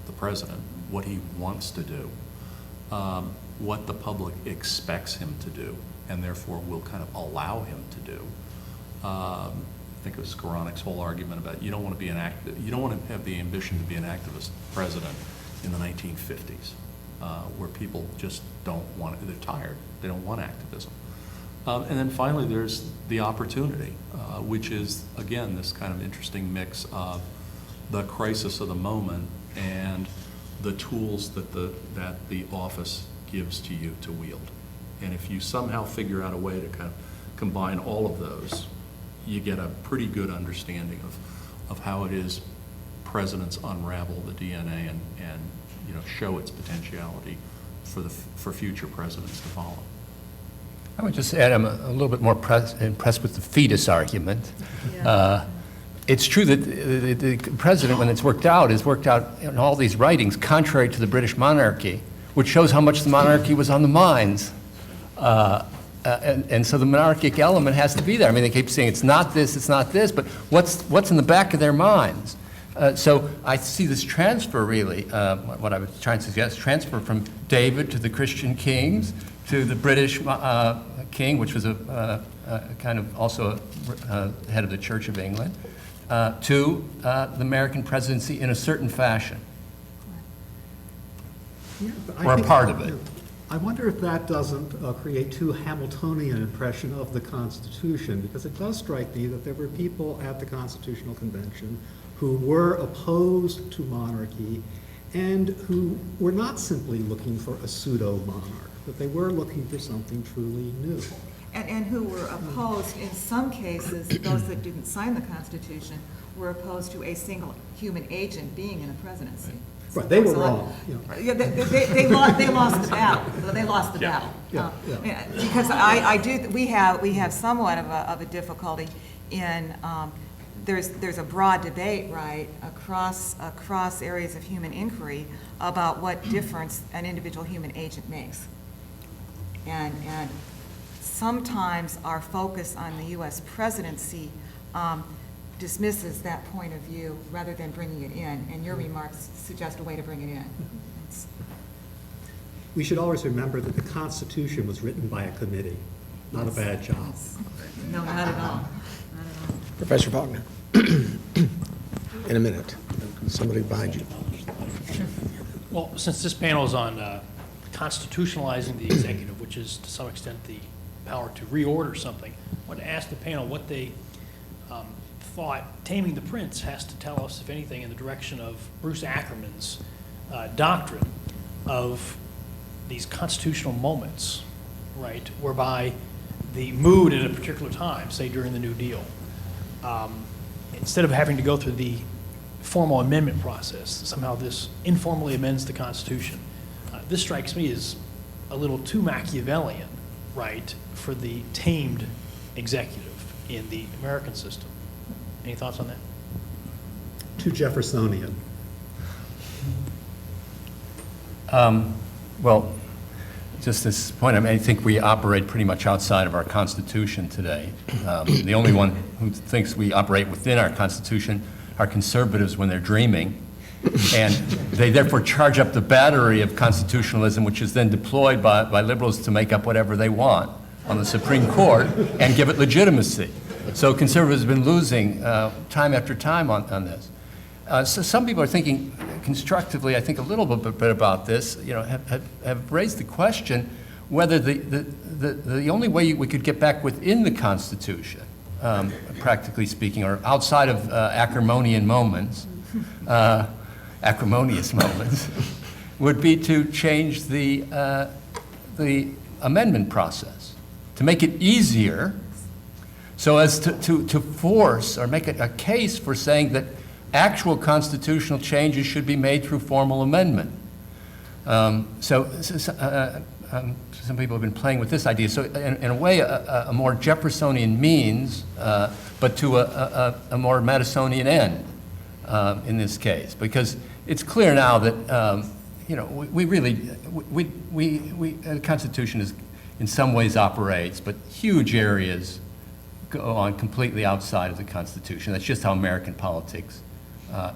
the president, what he wants to do, what the public expects him to do, and therefore will kind of allow him to do. I think it was Skowronek's whole argument about you don't want to have the ambition to be an activist president in the 1950s, where people just don't want it. They're tired. They don't want activism. And then finally, there's the opportunity, which is, again, this kind of interesting mix of the crisis of the moment and the tools that the office gives to you to wield. And if you somehow figure out a way to kind of combine all of those, you get a pretty good understanding of how it is presidents unravel the DNA and show its potentiality for future presidents to follow. I would just add, I'm a little bit more impressed with the fetus argument. Yeah. It's true that the president, when it's worked out, is worked out in all these writings contrary to the British monarchy, which shows how much the monarchy was on the minds. And so the monarchic element has to be there. I mean, they keep saying it's not this, but what's in the back of their minds? So I see this transfer, really, what I was trying to suggest, transfer from David to the Christian kings to the British king, which was a kind of also a head of the Church of England, to the American presidency in a certain fashion. Yeah, but I Or a think- part of it. I wonder if that doesn't create too Hamiltonian impression of the Constitution, because it does strike me that there were people at the Constitutional Convention who were opposed to monarchy and who were not simply looking for a pseudo-monarch, but they were looking for something truly new. And who were opposed, in some cases, those that didn't sign the Constitution, were opposed to a single human agent being in a presidency. Right, they were wrong. Yeah, they lost the battle. They lost the battle. Yeah. Because we have somewhat of a difficulty in, there's a broad debate, right, across areas of human inquiry about what difference an individual human agent makes. And sometimes our focus on the U.S. presidency dismisses that point of view rather than bringing it in, and your remarks suggest a way to bring it in. We should always remember that the Constitution was written by a committee, not a bad job. No, not at all. Professor Faulkner, in a minute. Somebody behind you. Well, since this panel is on constitutionalizing the executive, which is to some extent the power to reorder something, I want to ask the panel what they thought Taming the Prince has to tell us, if anything, in the direction of Bruce Ackerman's doctrine of these constitutional moments, right, whereby the mood at a particular time, say during the New Deal, instead of having to go through the formal amendment process, somehow this informally amends the Constitution. this strikes me as a little too Machiavellian, right, for the tamed executive in the American system. Any thoughts on that? Too Jeffersonian. Well, just this point, I mean, I think we operate pretty much outside of our Constitution today. The only one who thinks we operate within our Constitution are conservatives when they're dreaming. And they therefore charge up the battery of constitutionalism, which is then deployed by liberals to make up whatever they want on the Supreme Court and give it legitimacy. So conservatives have been losing time after time on this. So some people are thinking constructively, I think a little bit about this, have raised the question whether the only way we could get back within the Constitution, practically speaking, or outside of acrimonious moments, would be to change the amendment process, to make it easier so as to force or make a case for saying that actual constitutional changes should be made through formal amendment. Some people have been playing with this idea. So in a way, a more Jeffersonian means, but to a more Madisonian end in this case. Because it's clear now that, the Constitution is, in some ways operates, but huge areas go on completely outside of the Constitution. That's just how American politics.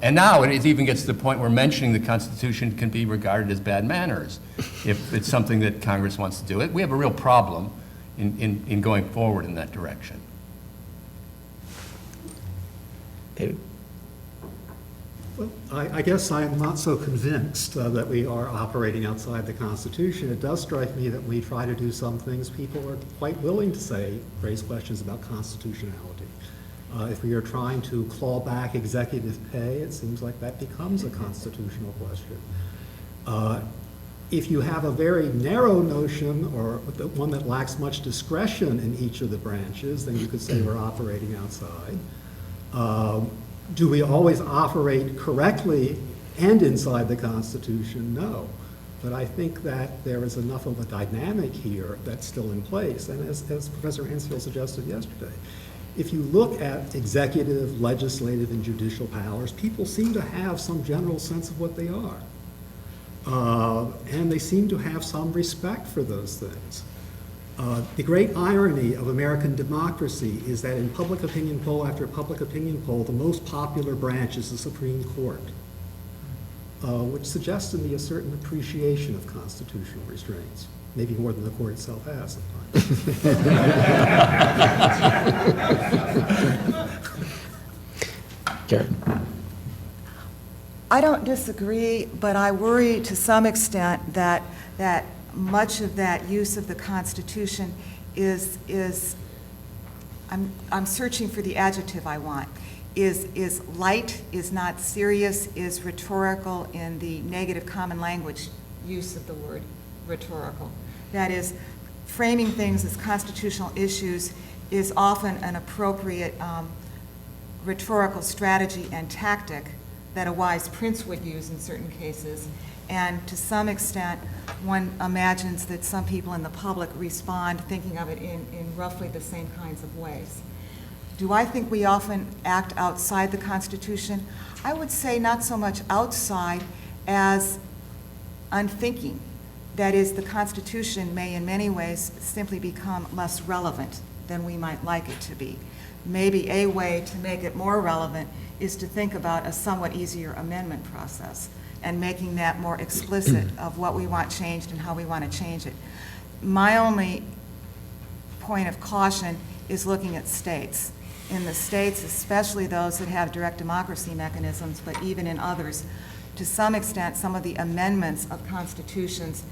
And now it even gets to the point where mentioning the Constitution can be regarded as bad manners if it's something that Congress wants to do. We have a real problem in going forward in that direction. David? Well, I guess I'm not so convinced that we are operating outside the Constitution. It does strike me that when we try to do some things, people are quite willing to raise questions about constitutionality. If we are trying to claw back executive pay, it seems like that becomes a constitutional question. If you have a very narrow notion, or one that lacks much discretion in each of the branches, then you could say we're operating outside. Do we always operate correctly and inside the Constitution? No. But I think that there is enough of a dynamic here that's still in place. And as Professor Hansfield suggested yesterday, if you look at executive, legislative, and judicial powers, people seem to have some general sense of what they are. And they seem to have some respect for those things. The great irony of American democracy is that in public opinion poll after public opinion poll, the most popular branch is the Supreme Court, which suggests to me a certain appreciation of constitutional restraints, maybe more than the court itself has sometimes. Garrett? I don't disagree, but I worry to some extent that much of that use of the Constitution is I'm searching for the adjective I want, is light, is not serious, is rhetorical in the negative common language use of the word rhetorical. That is, framing things as constitutional issues is often an appropriate rhetorical strategy and tactic that a wise prince would use in certain cases. And to some extent, one imagines that some people in the public respond thinking of it in roughly the same kinds of ways. Do I think we often act outside the Constitution? I would say not so much outside as unthinking. That is, the Constitution may in many ways simply become less relevant than we might like it to be. Maybe a way to make it more relevant is to think about a somewhat easier amendment process and making that more explicit of what we want changed and how we want to change it. My only point of caution is looking at states. In the states, especially those that have direct democracy mechanisms, but even in others, to some extent, some of the amendments of constitutions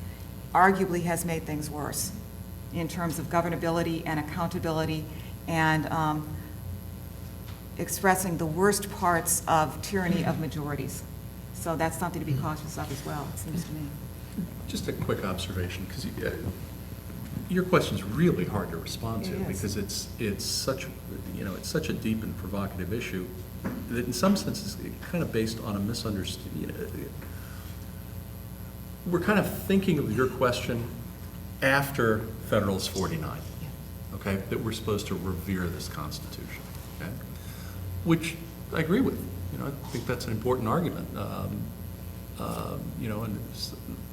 arguably has made things worse in terms of governability and accountability and expressing the worst parts of tyranny of majorities. So that's something to be cautious of as well, it seems to me. Just a quick observation, because your question is really hard to respond to, because it's such a deep and provocative issue that in some senses it's kind of based on a misunderstanding. we're kind of thinking of your question after Federalist 49, okay, that we're supposed to revere this Constitution, okay? Which I agree with. You know, I think that's an important argument. You know, and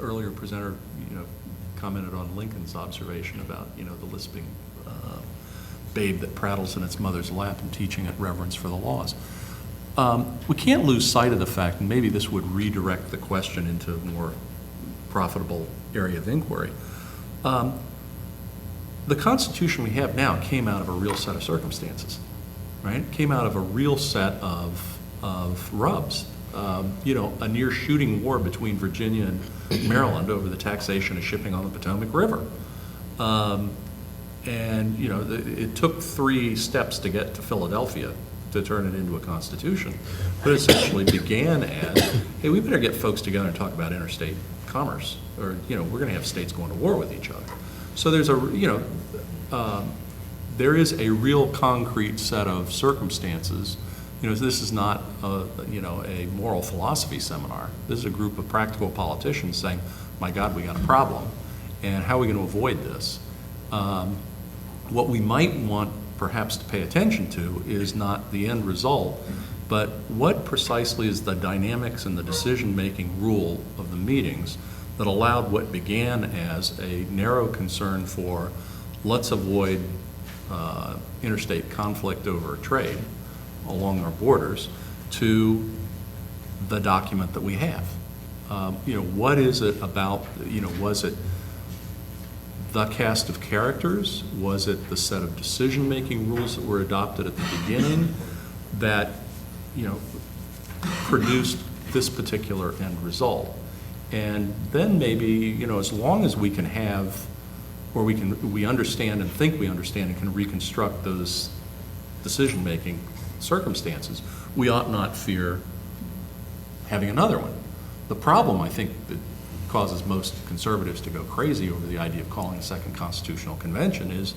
earlier presenter, you know, commented on Lincoln's observation about, you know, the lisping babe that prattles in its mother's lap and teaching it reverence for the laws. We can't lose sight of the fact, and maybe this would redirect the question into a more profitable area of inquiry. The Constitution we have now came out of a real set of circumstances, right? It came out of a real set of rubs. You know, a near shooting war between Virginia and Maryland over the taxation of shipping on the Potomac River. And, you know, it took 3 steps to get to Philadelphia to turn it into a constitution. But it essentially began as, hey, we better get folks together and talk about interstate commerce, or, you know, we're going to have states going to war with each other. So there's a, you know, there is a real concrete set of circumstances. You know, this is not, you know, a moral philosophy seminar. This is a group of practical politicians saying, my God, we got a problem, and how are we going to avoid this? What we might want perhaps to pay attention to is not the end result, but what precisely is the dynamics and the decision-making rule of the meetings that allowed what began as a narrow concern for let's avoid interstate conflict over trade along our borders to the document that we have. You know, what is it about, you know, was it the cast of characters? Was it the set of decision-making rules that were adopted at the beginning that, you know, produced this particular end result? And then maybe, you know, as long as we can have, or we understand and think we understand and can reconstruct those decision-making circumstances, we ought not fear having another one. The problem, I think, that causes most conservatives to go crazy over the idea of calling a second constitutional convention is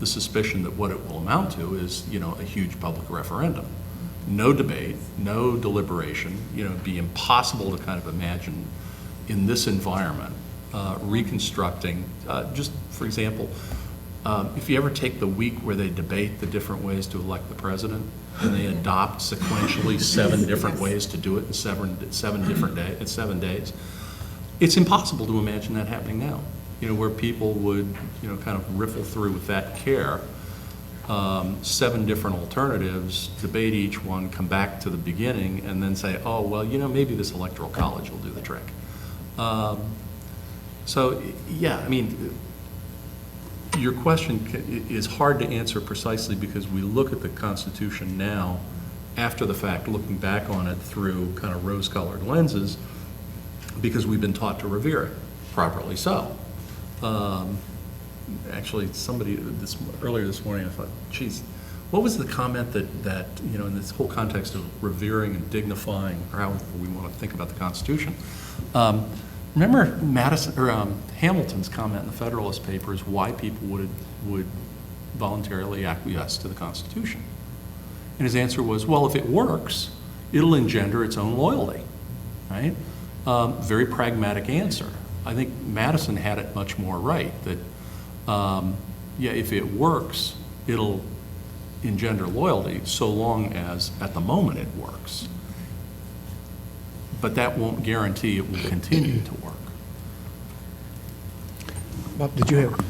the suspicion that what it will amount to is, you know, a huge public referendum. No debate, no deliberation. You know, it'd be impossible to kind of imagine in this environment reconstructing, just for example, if you ever take the week where they debate the different ways to elect the president, and they adopt sequentially 7 different ways to do it in 7 days, it's impossible to imagine that happening now. You know, where people would, you know, kind of riffle through with that care 7 different alternatives, debate each one, come back to the beginning, and then say, oh, well, you know, maybe this electoral college will do the trick. So, yeah, I mean, your question is hard to answer precisely because we look at the Constitution now, after the fact, looking back on it through kind of rose-colored lenses, because we've been taught to revere it, properly so. Actually, somebody earlier this morning, I thought, geez, what was the comment that you know, in this whole context of revering and dignifying, or however we want to think about the Constitution? Remember Madison or Hamilton's comment in the Federalist Papers why people would voluntarily acquiesce to the Constitution, and his answer was, well, if it works, it'll engender its own loyalty, right? Very pragmatic answer. I think Madison had it much more right, that yeah, if it works, it'll engender loyalty so long as at the moment it works. But that won't guarantee it will continue to work. Bob, did you have?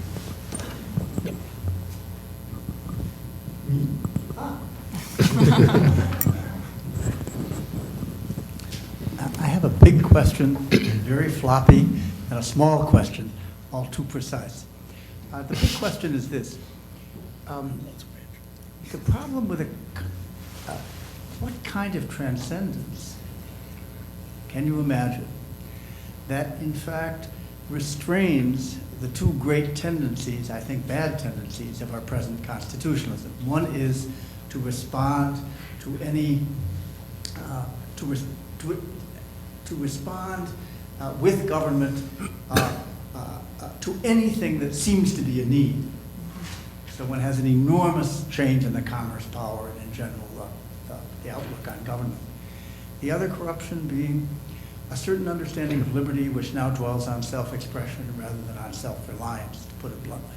I have a big question, very floppy, and a small question, all too precise. The big question is this. The problem with what kind of transcendence can you imagine that, in fact, restrains the 2 great tendencies, I think bad tendencies, of our present constitutionalism? One is to respond to any, to respond with government to anything that seems to be a need. So one has an enormous change in the commerce power and in general the outlook on government. The other corruption being a certain understanding of liberty which now dwells on self-expression rather than on self-reliance, to put it bluntly.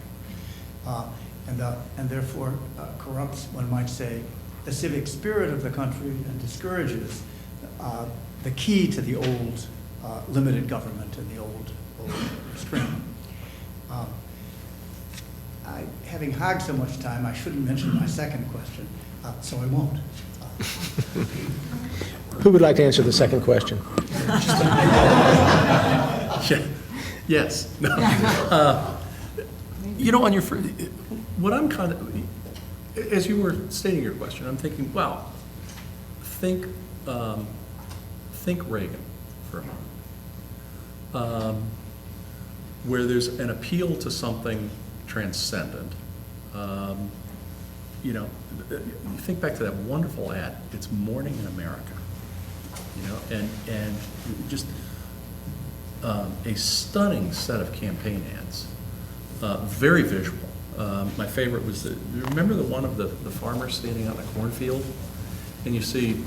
And therefore corrupts, one might say, the civic spirit of the country and discourages the key to the old limited government and the old restraint. Having hogged so much time, I shouldn't mention my second question, so I won't. Who would like to answer the second question? Yes. On your first, what I'm kind of, as you were stating your question, I'm thinking, wow, think Reagan for a moment, where there's an appeal to something transcendent. You think back to that wonderful ad, "It's Morning in America," and just a stunning set of campaign ads, very visual. My favorite was remember the one of the farmer standing out in a cornfield, and you see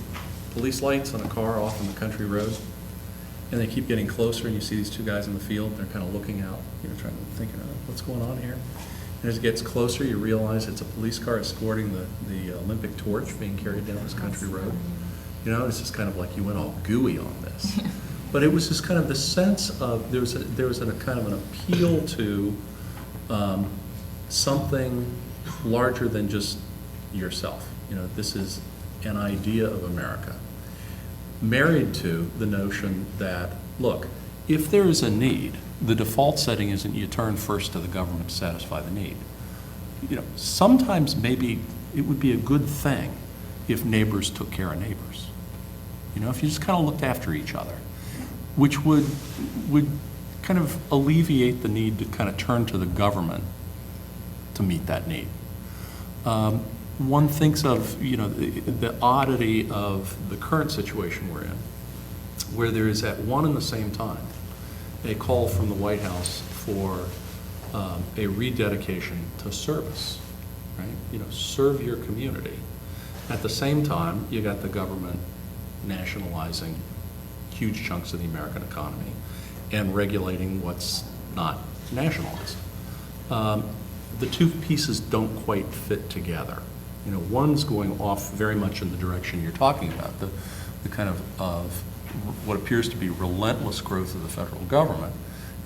police lights on a car off on the country road, and they keep getting closer, and you see these two guys in the field, and they're kind of looking out, trying to think, what's going on here? And as it gets closer, you realize it's a police car escorting the Olympic torch being carried down this country road. It's just kind of like you went all gooey on this. But it was just kind of the sense of, there was a kind of an appeal to something larger than just yourself. This is an idea of America, married to the notion that, look, if there is a need, the default setting isn't you turn first to the government to satisfy the need. Sometimes maybe it would be a good thing if neighbors took care of neighbors. If you just kind of looked after each other, which would kind of alleviate the need to kind of turn to the government to meet that need. One thinks of, the oddity of the current situation we're in, where there is at one and the same time a call from the White House for a rededication to service, right? Serve your community. At the same time, you got the government nationalizing huge chunks of the American economy and regulating what's not nationalized. The two pieces don't quite fit together. One's going off very much in the direction you're talking about, the kind of what appears to be relentless growth of the federal government.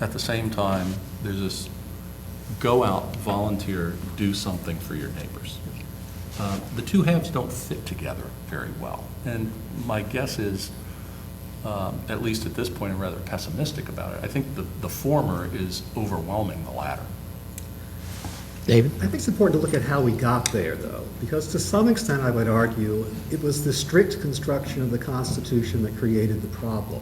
At the same time, there's this go out, volunteer, do something for your neighbors. The two halves don't fit together very well. And my guess is, at least at this point, I'm rather pessimistic about it. I think the former is overwhelming the latter. David? I think it's important to look at how we got there, though, because to some extent, I would argue, it was the strict construction of the Constitution that created the problem.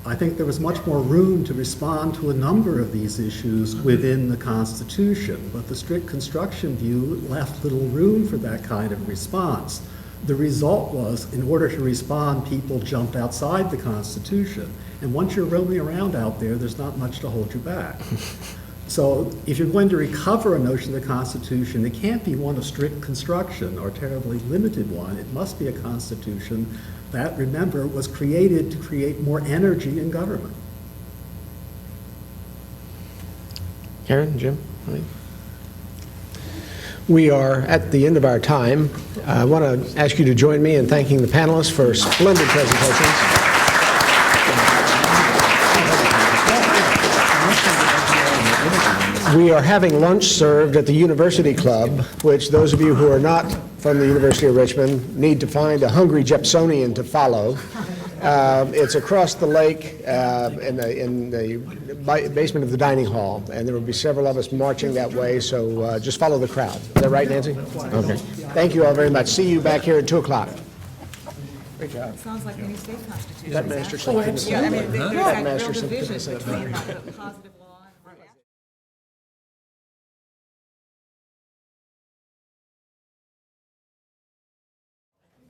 I think there was much more room to respond to a number of these issues within the Constitution, but the strict construction view left little room for that kind of response. The result was, in order to respond, people jumped outside the Constitution. And once you're roaming around out there, there's not much to hold you back. So if you're going to recover a notion of the Constitution, it can't be one of strict construction or terribly limited one. It must be a Constitution that, remember, was created to create more energy in government. Karen, Jim? We are at the end of our time. I want to ask you to join me in thanking the panelists for splendid presentations. We are having lunch served at the University Club, which those of you who are not from the University of Richmond need to find a hungry Jepsonian to follow. It's across the lake in the basement of the dining hall, and there will be several of us marching that way, so just follow the crowd. Is that right, Nancy? Okay. Thank you all very much. See you back here at 2 o'clock. Great job. Sounds like many state constitutions. That master sleep. Yeah, I mean, there's That that master real sleep. division between the positive